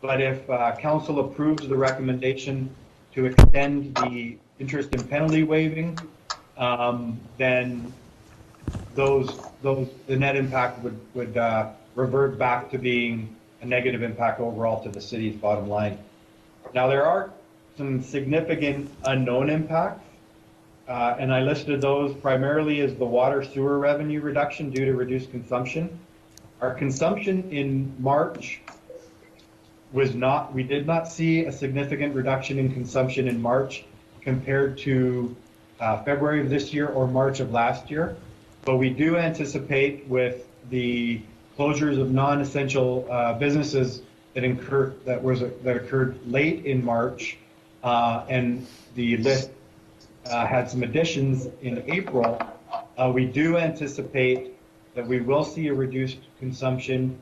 but if council approves the recommendation to extend the interest and penalty waiving, then the net impact would revert back to being a negative impact overall to the city's bottom line. Now there are some significant unknown impacts, and I listed those primarily as the water sewer revenue reduction due to reduced consumption. Our consumption in March we did not see a significant reduction in consumption in March compared to February of this year or March of last year, but we do anticipate with the closures of non-essential businesses that occurred late in March, and the list had some additions in April. We do anticipate that we will see a reduced consumption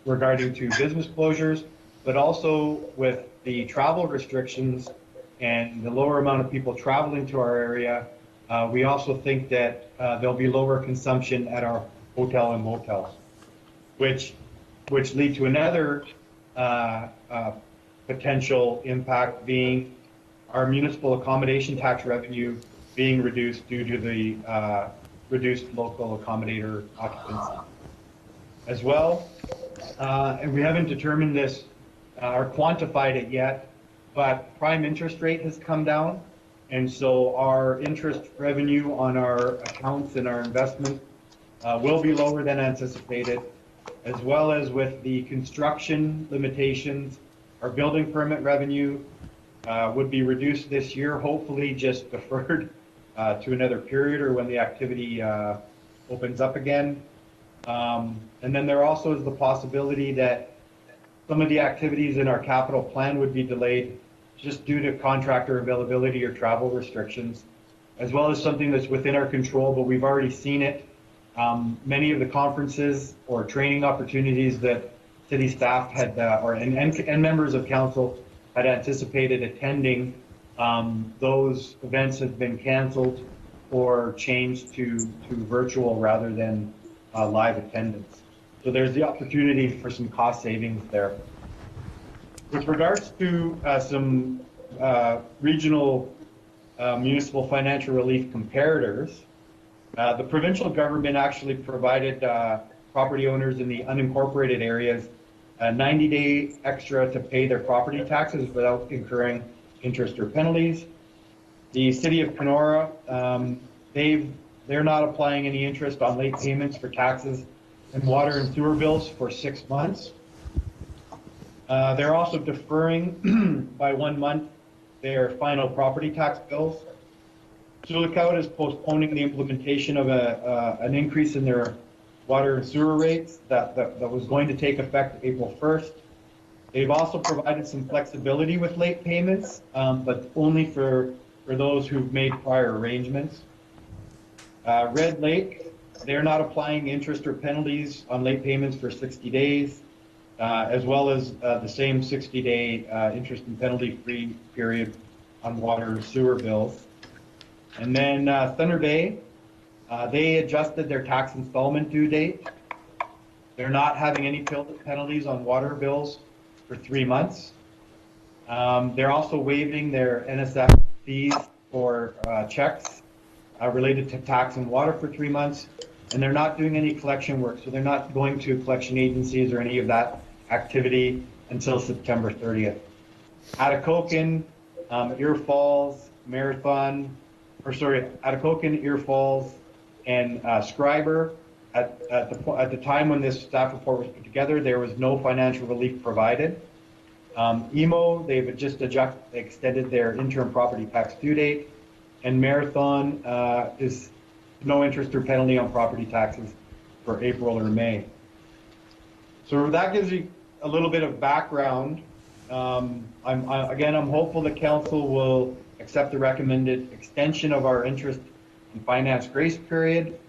regarding to business closures, but also with the travel restrictions and the lower amount of people traveling to our area. We also think that there'll be lower consumption at our hotel and motels, which lead to another potential impact being our municipal accommodation tax revenue being reduced due to the reduced local accommodator occupancy as well. And we haven't determined this or quantified it yet, but prime interest rate has come down, and so our interest revenue on our accounts and our investment will be lower than anticipated. as well as with the construction limitations. Our building permit revenue would be reduced this year, hopefully just deferred to another period or when the activity opens up again. And then there also is the possibility that some of the activities in our capital plan would be delayed just due to contractor availability or travel restrictions, as well as something that's within our control, but we've already seen it. Many of the conferences or training opportunities that city staff had, and members of council had anticipated attending, those events have been canceled or changed to virtual rather than live attendance. So there's the opportunity for some cost savings there. With regards to some regional municipal financial relief comparators, the provincial government actually provided property owners in the unincorporated areas a 90-day extra to pay their property taxes without incurring interest or penalties. The city of Kenora, they're not applying any interest on late payments for taxes and water and sewer bills for 6 months. They're also deferring by 1 month their final property tax bills. Sulikout is postponing the implementation of an increase in their water and sewer rates that was going to take effect April 1st. They've also provided some flexibility with late payments, but only for those who've made prior arrangements. Red Lake, they're not applying interest or penalties on late payments for 60 days, as well as the same 60-day interest and penalty-free period on water and sewer bills. And then Thunder Bay, they adjusted their tax installment due date. They're not having any penalties on water bills for 3 months. They're also waiving their NSF fees for checks related to tax and water for 3 months. And they're not doing any collection work, so they're not going to collection agencies or any of that activity until September 30th. Atikokan, Ear Falls, Marathon, Atikokan, Ear Falls, and Scriber, at the time when this staff report was put together, there was no financial relief provided. Emo, they've just extended their interim property tax due date, and Marathon is no interest or penalty on property taxes for April or May. So that gives you a little bit of background. I'm hopeful that council will accept the recommended extension of our interest and finance grace period,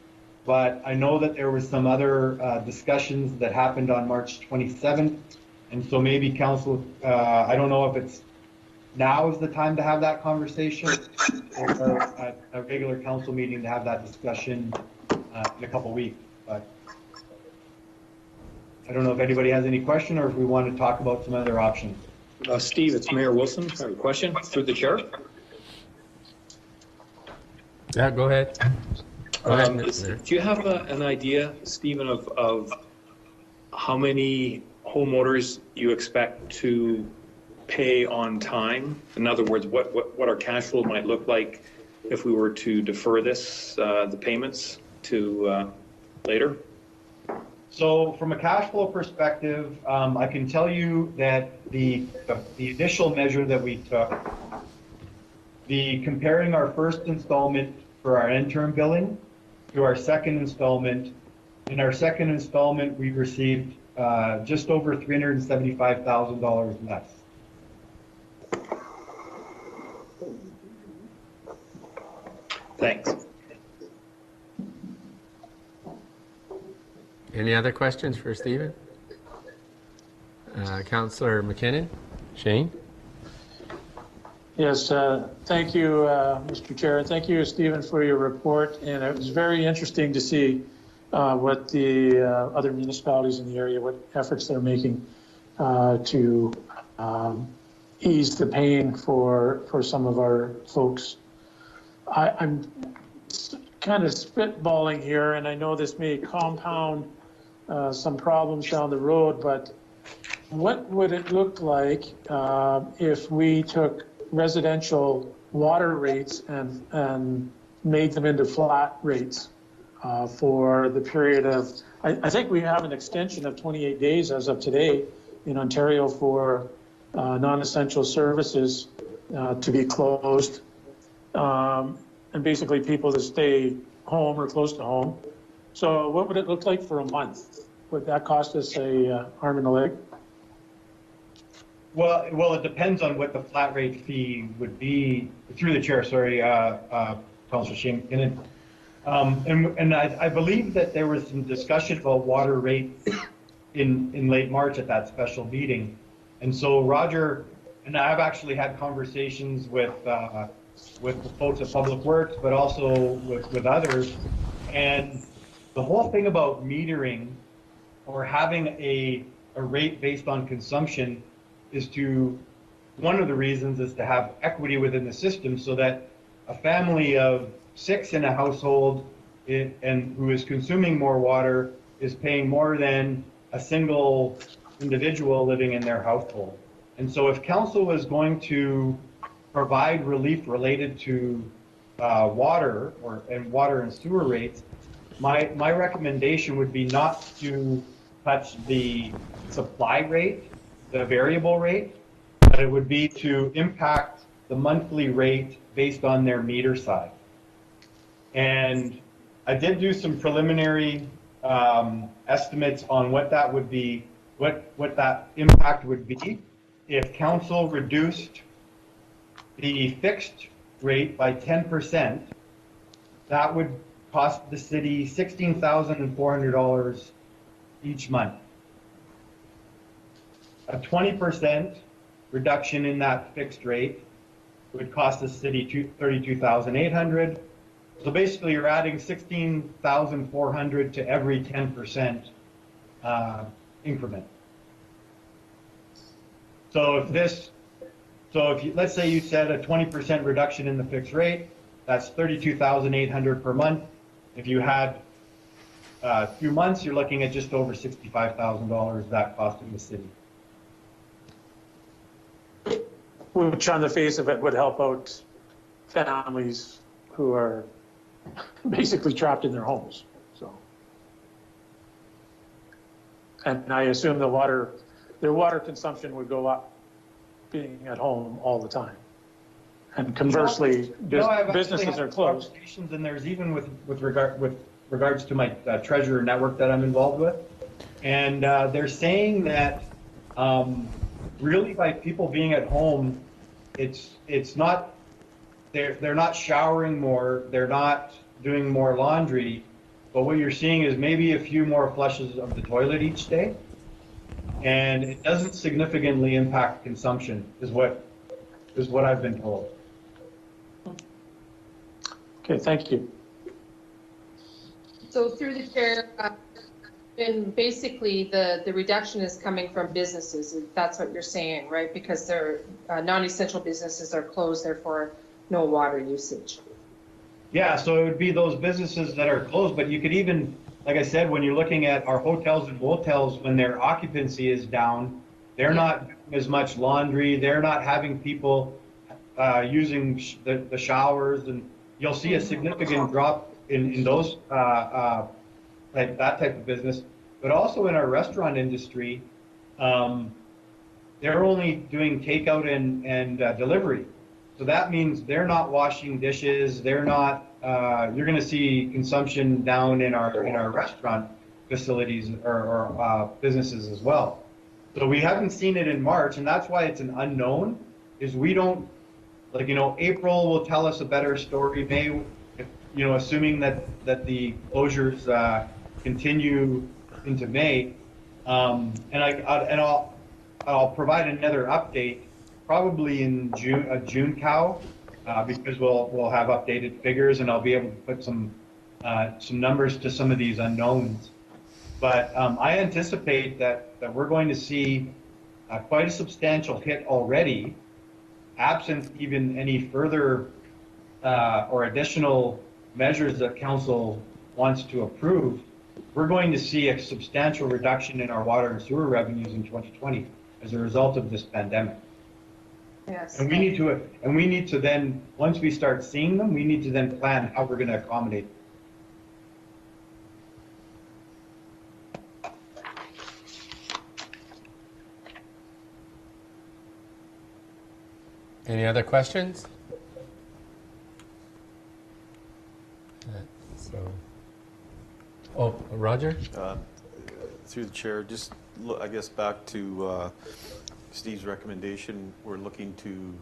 but I know that there was some other discussions that happened on March 27th, and so maybe council, I don't know if it's now is the time to have that conversation, or at a regular council meeting to have that discussion in a couple weeks. But I don't know if anybody has any question or if we want to talk about some other options. Steve, it's Mayor Wilson. I have a question through the chair. Yeah, go ahead. Do you have an idea, Stephen, of how many homeowners you expect to pay on time? In other words, what our cash flow might look like if we were to defer this, the payments to later? So from a cash flow perspective, I can tell you that the initial measure that we took, comparing our first installment for our interim billing to our second installment, in our second installment we received just over $375,000 less. Thanks. Any other questions for Stephen? Councillor McKinnon? Shane? Yes, thank you, Mr. Chair. Thank you, Stephen, for your report. And it was very interesting to see what the other municipalities in the area, what efforts they're making to ease the pain for some of our folks. I'm kind of spitballing here, and I know this may compound some problems down the road, but what would it look like if we took residential water rates and made them into flat rates for the period of I think we have an extension of 28 days as of today in Ontario for non-essential services to be closed. And basically people to stay home or close to home. So what would it look like for a month? Would that cost us a arm and a leg? Well, it depends on what the flat rate fee would be, through the chair, sorry, Councillor Shane. And I believe that there was some discussion about water rates in late March at that special meeting. And so Roger and I've actually had conversations with the folks at Public Works, but also with others. And the whole thing about metering or having a rate based on consumption is one of the reasons is to have equity within the system, so that a family of 6 in a household and who is consuming more water is paying more than a single individual living in their household. And so if council was going to provide relief related to water and sewer rates, my recommendation would be not to touch the supply rate, the variable rate, but it would be to impact the monthly rate based on their meter size. And I did do some preliminary estimates on what that would be, what that impact would be if council reduced the fixed rate by 10%. That would cost the city $16,400 each month. A 20% reduction in that fixed rate would cost the city $32,800. So basically, you're adding $16,400 to every 10% increment. So if you, let's say you said a 20% reduction in the fixed rate, that's $32,800 per month. If you had a few months, you're looking at just over $65,000 that costing the city. Which on the face of it would help out families who are basically trapped in their homes. So, and I assume their water consumption would go up being at home all the time. And conversely, businesses are closed. And there's even with regards to my treasurer network that I'm involved with, and they're saying that really by people being at home, it's not they're not showering more, they're not doing more laundry, but what you're seeing is maybe a few more flushes of the toilet each day, and it doesn't significantly impact consumption, is what I've been told. Okay, thank you. So through the chair, and basically the reduction is coming from businesses. That's what you're saying, right? Because their non-essential businesses are closed, therefore no water usage. Yeah, so it would be those businesses that are closed, but you could even, like I said, when you're looking at our hotels and motels, when their occupancy is down, they're not doing as much laundry, they're not having people using the showers, and you'll see a significant drop in those that type of business. But also in our restaurant industry, they're only doing takeout and delivery. So that means they're not washing dishes. They're not. You're going to see consumption down in our restaurant facilities or businesses as well. So we haven't seen it in March, and that's why it's an unknown. Is we don't, like, April will tell us a better story. May, assuming that the closures continue into May, and I'll provide another update probably in June cow, because we'll have updated figures, and I'll be able to put some numbers to some of these unknowns. But I anticipate that we're going to see quite a substantial hit already, absent even any further or additional measures that council wants to approve. We're going to see a substantial reduction in our water and sewer revenues in 2020 as a result of this pandemic. Yes. And we need to then, once we start seeing them, we need to then plan how we're going to accommodate them. Any other questions? So, oh, Roger? Through the chair, just I guess back to Steve's recommendation, we're looking to,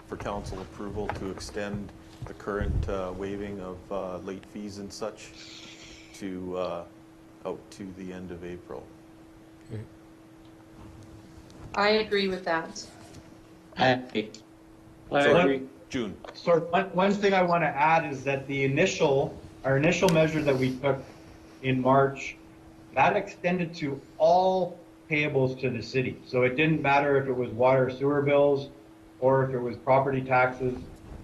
for council approval to extend the current waiving of late fees and such to out to the end of April. Okay. I agree with that. I agree. I So, agree. June. So one thing I want to add is that our initial measure that we took in March, that extended to all payables to the city. So it didn't matter if it was water sewer bills or if it was property taxes.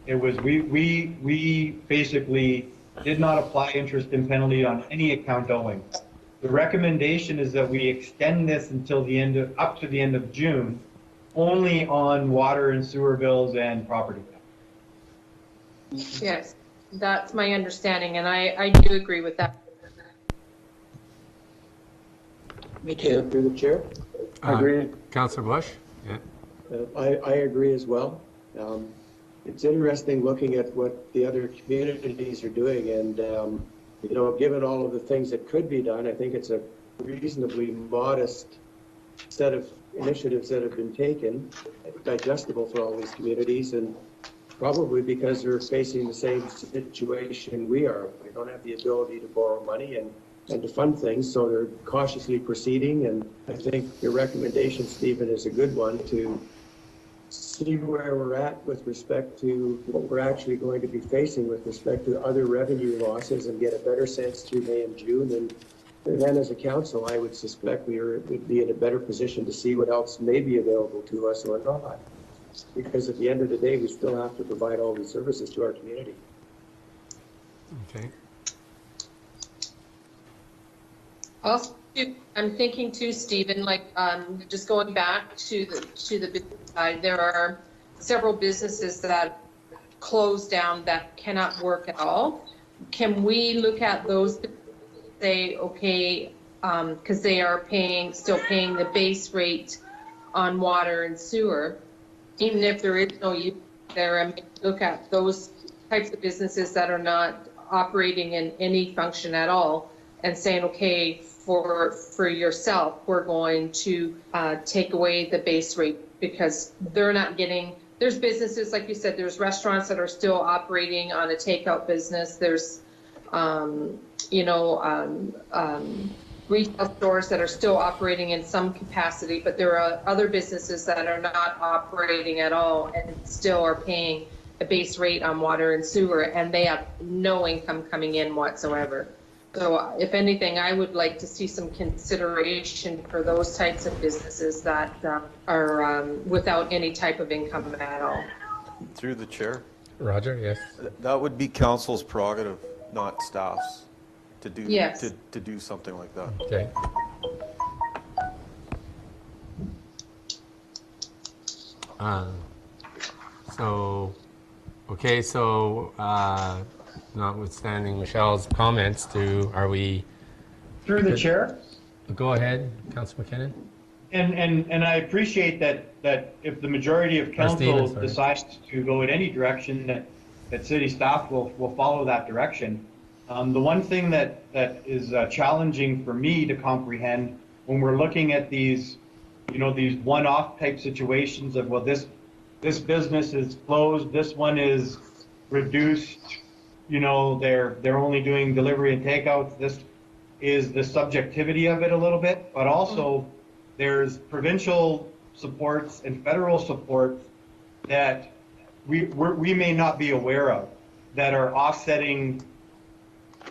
It was, we basically did not apply interest and penalty on any account owing. The recommendation is that we extend this until up to the end of June, only on water and sewer bills and property tax. Yes, that's my understanding, and I do agree with that. Me too. Through the chair? Councillor Bush? Yeah. I agree as well. It's interesting looking at what the other communities are doing, and given all of the things that could be done, I think it's a reasonably modest set of initiatives that have been taken, digestible for all these communities, and probably because they're facing the same situation we are. They don't have the ability to borrow money and to fund things, so they're cautiously proceeding, and I think your recommendation, Stephen, is a good one to see where we're at with respect to what we're actually going to be facing with respect to other revenue losses and get a better sense through May and June. And then as a council, I would suspect we would be in a better position to see what else may be available to us or not. Because at the end of the day, we still have to provide all these services to our community. Okay. Also, I'm thinking too, Stephen, like just going back to the business side, there are several businesses that closed down that cannot work at all. Can we look at those, say, okay, because they are still paying the base rate on water and sewer, even if there is no use there, and look at those types of businesses that are not operating in any function at all, and saying, okay, for yourself, we're going to take away the base rate because they're not getting, there's businesses, like you said, there's restaurants that are still operating on a takeout business. There's, retail stores that are still operating in some capacity, but there are other businesses that are not operating at all and still are paying a base rate on water and sewer, and they have no income coming in whatsoever. So if anything, I would like to see some consideration for those types of businesses that are without any type of income at all. Through the chair. Roger, yes. That would be council's prerogative, not staff's, to do Yes. to do something like that. Okay. Notwithstanding Michelle's comments, are we? Through the chair? Go ahead, Councillor McKinnon. And I appreciate that if the majority of council Stephen, sorry. decides to go in any direction, that city staff will follow that direction. The one thing that is challenging for me to comprehend when we're looking at these, these one-off type situations of, well, this business is closed, this one is reduced, they're only doing delivery and takeouts. This is the subjectivity of it a little bit, but also there's provincial supports and federal supports that we may not be aware of that are offsetting,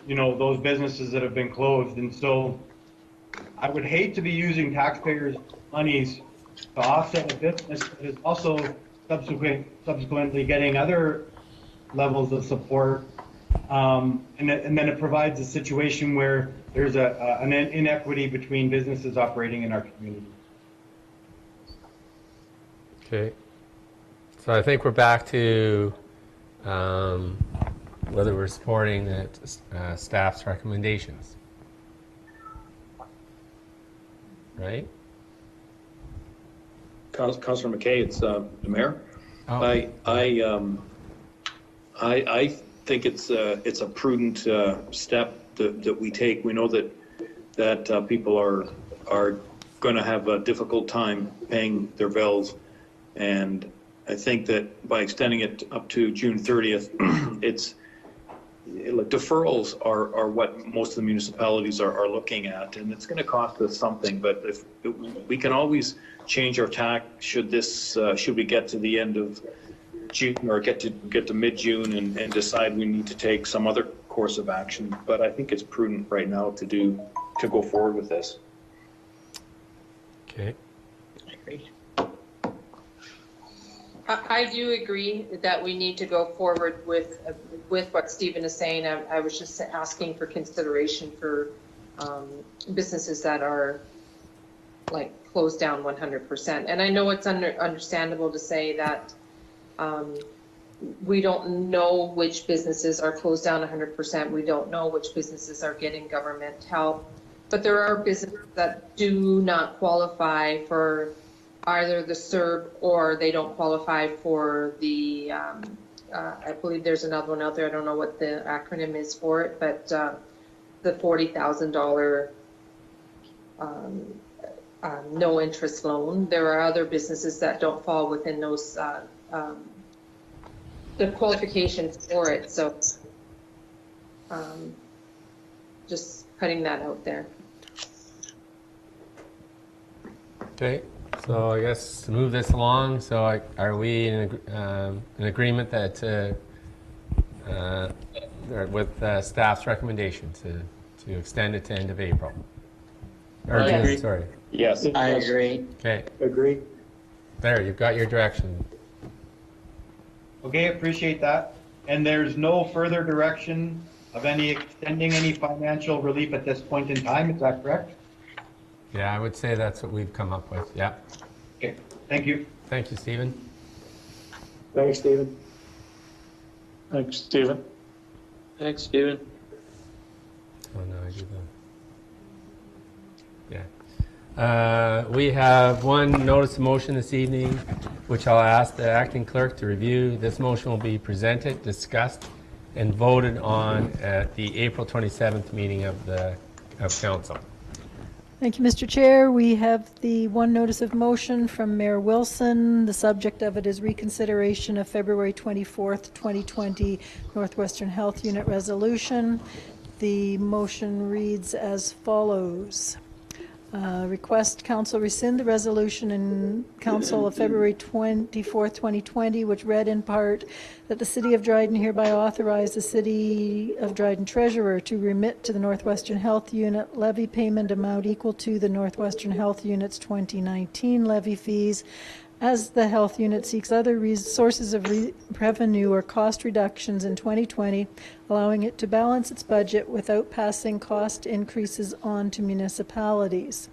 those businesses that have been closed. And so I would hate to be using taxpayers' monies to offset a business that is also subsequently getting other levels of support. And then it provides a situation where there's an inequity between businesses operating in our community. Okay. So I think we're back to whether we're supporting the staff's recommendations. Right? Councillor McKay, it's the mayor. Oh. I think it's a prudent step that we take. We know that people are going to have a difficult time paying their bills, and I think that by extending it up to June 30th, deferrals are what most of the municipalities are looking at, and it's going to cost us something. But if we can always change our tack should we get to the end of June or get to mid-June and decide we need to take some other course of action. But I think it's prudent right now to go forward with this. Okay. I agree. I do agree that we need to go forward with what Stephen is saying. I was just asking for consideration for businesses that are like closed down 100%. And I know it's understandable to say that we don't know which businesses are closed down 100%. We don't know which businesses are getting government help. But there are businesses that do not qualify for either the CERB or they don't qualify for the, I believe there's another one out there. I don't know what the acronym is for it, but the $40,000 no interest loan. There are other businesses that don't fall within those the qualifications for it. So just putting that out there. Okay, so I guess to move this along, so are we in agreement that with staff's recommendation to extend it to end of April? Or I June, agree. sorry. Yes. I agree. Okay, Agree. there, you've got your direction. Okay, appreciate that. And there's no further direction of extending any financial relief at this point in time, is that correct? Yeah, I would say that's what we've come up with, yeah. Okay, thank you. Thank you, Stephen. Thanks, Stephen. Thanks, Stephen. Thanks, Stephen. Oh, no, I do that. Yeah. We have one notice of motion this evening, which I'll ask the acting clerk to review. This motion will be presented, discussed, and voted on at the April 27th meeting of council. Thank you, Mr. Chair. We have the one notice of motion from Mayor Wilson. The subject of it is reconsideration of February 24th, 2020 Northwestern Health Unit resolution. The motion reads as follows. Request Council rescind the resolution in Council of February 24th, 2020, which read in part that the City of Dryden hereby authorize the City of Dryden Treasurer to remit to the Northwestern Health Unit levy payment amount equal to the Northwestern Health Unit's 2019 levy fees as the health unit seeks other sources of revenue or cost reductions in 2020, allowing it to balance its budget without passing cost increases on to municipalities.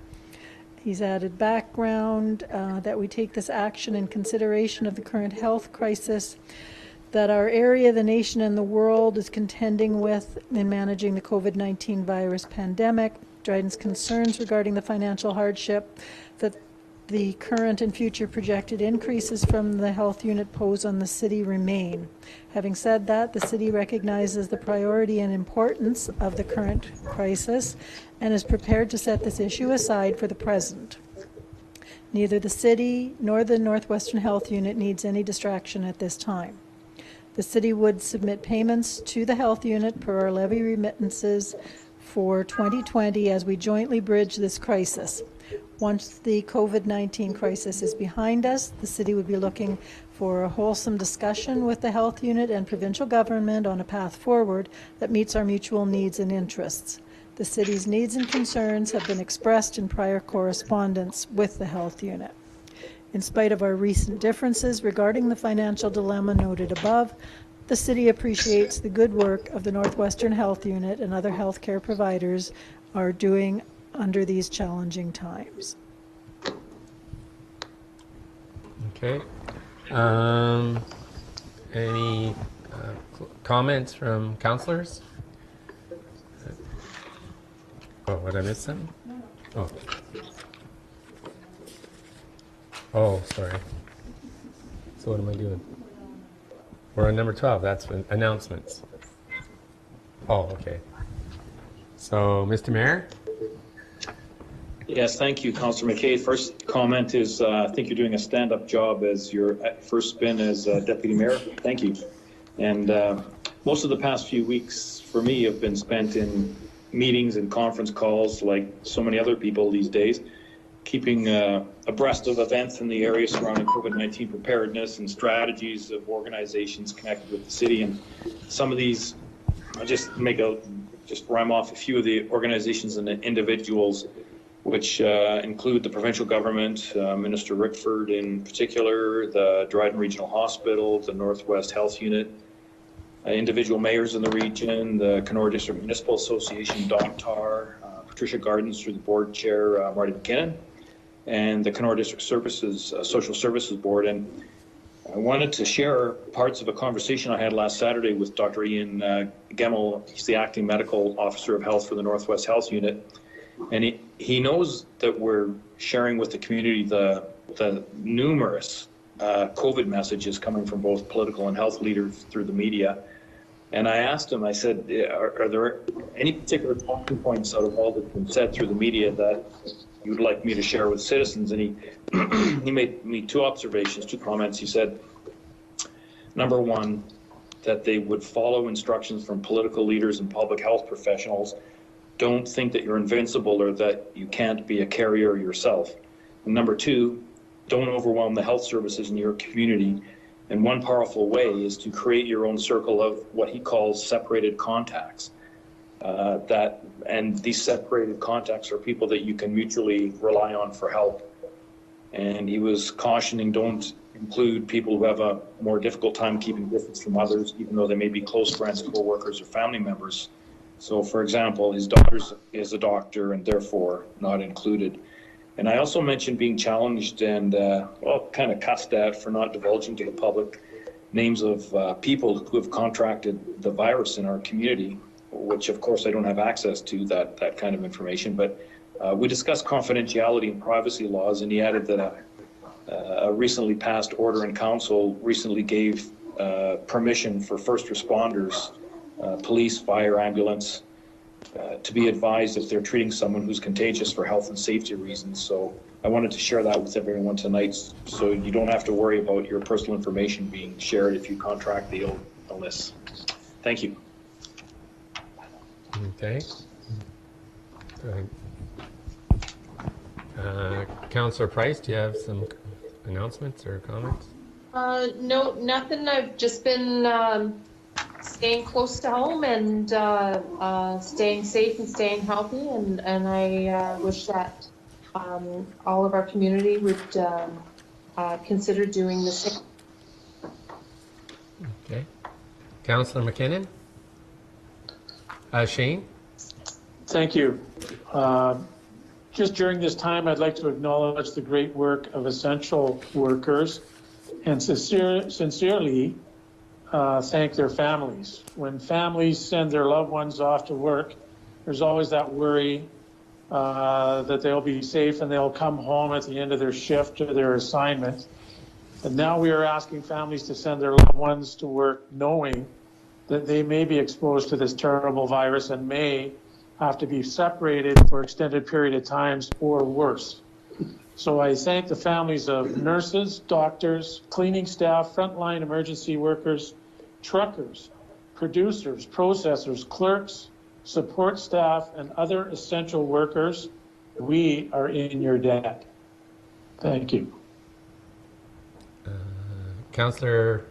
He's added background that we take this action in consideration of the current health crisis that our area, the nation, and the world is contending with in managing the COVID-19 virus pandemic. Dryden's concerns regarding the financial hardship that the current and future projected increases from the health unit pose on the city remain. Having said that, the city recognizes the priority and importance of the current crisis and is prepared to set this issue aside for the present. Neither the city nor the Northwestern Health Unit needs any distraction at this time. The city would submit payments to the health unit per our levy remittances for 2020 as we jointly bridge this crisis. Once the COVID-19 crisis is behind us, the city would be looking for a wholesome discussion with the health unit and provincial government on a path forward that meets our mutual needs and interests. The city's needs and concerns have been expressed in prior correspondence with the health unit. In spite of our recent differences regarding the financial dilemma noted above, the city appreciates the good work of the Northwestern Health Unit and other healthcare providers are doing under these challenging times. Okay. Any comments from councillors? Oh, did I miss something? Oh. Oh, sorry. So what am I doing? We're on number 12. That's announcements. Oh, okay. So, Mr. Mayor? Yes, thank you, Councillor McKay. First comment is I think you're doing a stand-up job as your first spin as Deputy Mayor. Thank you. And most of the past few weeks for me have been spent in meetings and conference calls like so many other people these days, keeping abreast of events in the area surrounding COVID-19 preparedness and strategies of organizations connected with the city. And some of these, I'll just rhyme off a few of the organizations and the individuals which include the provincial government, Minister Rickford in particular, the Dryden Regional Hospital, the Northwest Health Unit, individual mayors in the region, the Kenora District Municipal Association, Doctar, Patricia Gardens through the board chair, Marty McKinnon, and the Kenora District Services, Social Services Board. And I wanted to share parts of a conversation I had last Saturday with Dr. Ian Gemmell. He's the acting medical officer of health for the Northwest Health Unit. And he knows that we're sharing with the community the numerous COVID messages coming from both political and health leaders through the media. And I asked him, I said, are there any particular talking points out of all that's been said through the media that you'd like me to share with citizens? And he made me two observations, two comments. He said, number one, that they would follow instructions from political leaders and public health professionals. Don't think that you're invincible or that you can't be a carrier yourself. And number two, don't overwhelm the health services in your community. And one powerful way is to create your own circle of what he calls separated contacts. And these separated contacts are people that you can mutually rely on for help. And he was cautioning, don't include people who have a more difficult time keeping distance from others, even though they may be close friends, co-workers, or family members. So, for example, his daughter is a doctor and therefore not included. And I also mentioned being challenged and, kind of cussed at for not divulging to the public names of people who have contracted the virus in our community, which, of course, I don't have access to that kind of information. But we discussed confidentiality and privacy laws, and he added that a recently passed order in council recently gave permission for first responders, police, fire, ambulance, to be advised if they're treating someone who's contagious for health and safety reasons. So I wanted to share that with everyone tonight, so you don't have to worry about your personal information being shared if you contract the illness. Thank you. Okay. Go ahead. Councillor Price, do you have some announcements or comments? No, nothing. I've just been staying close to home and staying safe and staying healthy, and I wish that all of our community would consider doing the same. Okay. Councillor McKinnon? Shane? Thank you. Just during this time, I'd like to acknowledge the great work of essential workers and sincerely thank their families. When families send their loved ones off to work, there's always that worry that they'll be safe and they'll come home at the end of their shift or their assignment. And now we are asking families to send their loved ones to work knowing that they may be exposed to this terrible virus and may have to be separated for extended period of times or worse. So I thank the families of nurses, doctors, cleaning staff, frontline emergency workers, truckers, producers, processors, clerks, support staff, and other essential workers. We are in your debt. Thank you. Councillor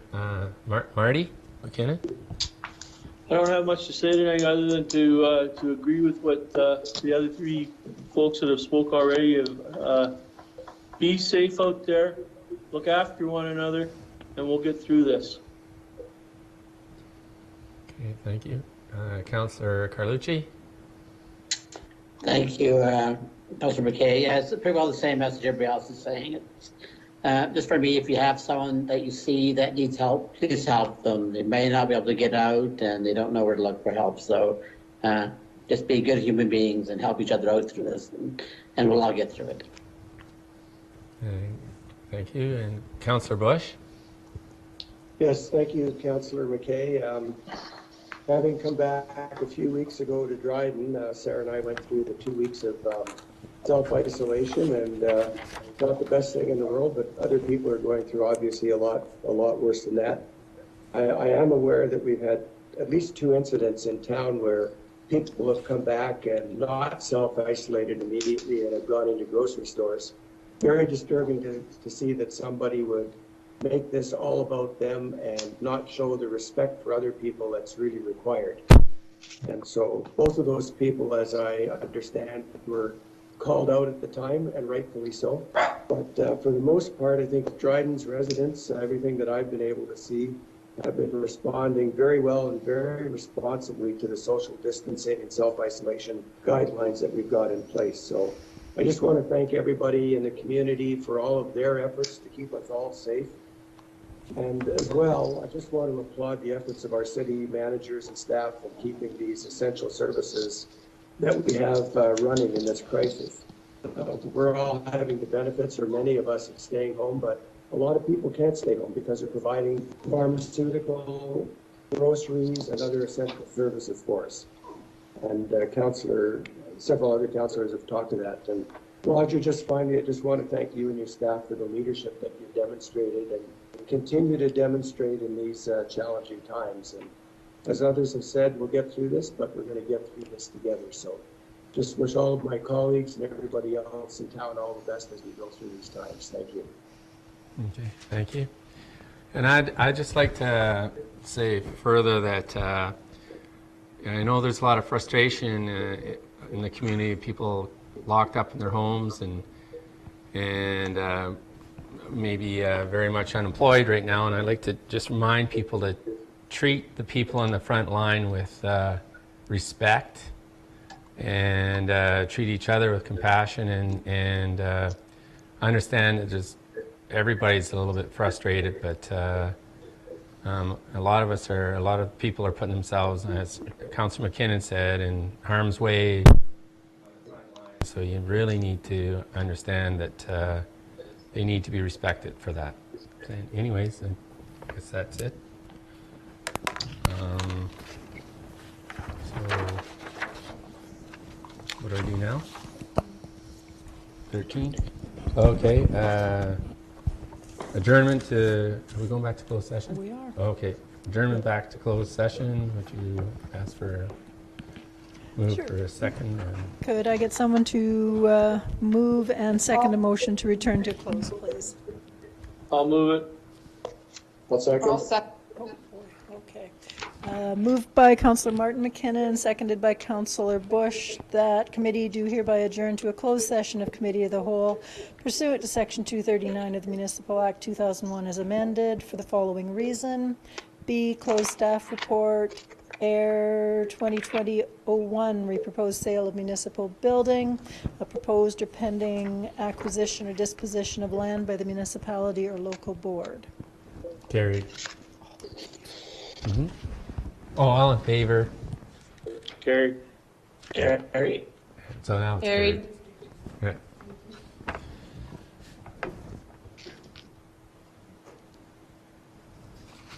Marty McKinnon? I don't have much to say tonight other than to agree with what the other three folks that have spoke already. Be safe out there, look after one another, and we'll get through this. Okay, thank you. Councillor Carlucci? Thank you, Councillor McKay. Yeah, it's pretty well the same message everybody else is saying. It's, just for me, if you have someone that you see that needs help, please help them. They may not be able to get out and they don't know where to look for help. So just be good human beings and help each other out through this, and we'll all get through it. Thank you. And Councillor Bush? Yes, thank you, Councillor McKay. Having come back a few weeks ago to Dryden, Sarah and I went through the 2 weeks of self-isolation, and not the best thing in the world, but other people are going through obviously a lot worse than that. I am aware that we've had at least 2 incidents in town where people have come back and not self-isolated immediately and have gone into grocery stores. Very disturbing to see that somebody would make this all about them and not show the respect for other people that's really required. And so both of those people, as I understand, were called out at the time, and rightfully so. But for the most part, I think Dryden's residents, everything that I've been able to see, have been responding very well and very responsibly to the social distancing and self-isolation guidelines that we've got in place. So I just want to thank everybody in the community for all of their efforts to keep us all safe. And as well, I just want to applaud the efforts of our city managers and staff in keeping these essential services that we have running in this crisis. We're all having the benefits, or many of us, of staying home, but a lot of people can't stay home because they're providing pharmaceutical, groceries, and other essential services for us. And several other councillors have talked to that. And Roger, just finally, I just want to thank you and your staff for the leadership that you've demonstrated and continue to demonstrate in these challenging times. And as others have said, we'll get through this, but we're going to get through this together. So just wish all of my colleagues and everybody else in town all the best as we go through these times. Thank you. Okay, thank you. And I'd just like to say further that I know there's a lot of frustration in the community, people locked up in their homes and maybe very much unemployed right now. And I'd like to just remind people to treat the people on the front line with respect and treat each other with compassion and understand that just everybody's a little bit frustrated, but a lot of people are putting themselves, as Councillor McKinnon said, in harm's way. So you really need to understand that they need to be respected for that. Anyways, I guess that's it. So what do I do now? 13? Okay. Adjournment to, are we going back to closed session? We are. Okay. Adjournment back to closed session. Would you ask for move Sure. for a second? Could I get someone to move and second a motion to return to close, please? I'll move it. One second. I'll second. Oh, boy. Okay. Moved by Councillor Martin McKinnon, seconded by Councillor Bush, that committee do hereby adjourn to a closed session of Committee of the Whole pursuant to Section 239 of the Municipal Act 2001 as amended for the following reason. B, closed staff report, Air 2020-01, reproposed sale of municipal building, a proposed or pending acquisition or disposition of land by the municipality or local board. Carried. Oh, all in favor? Carried. So now it's Carried. Yeah.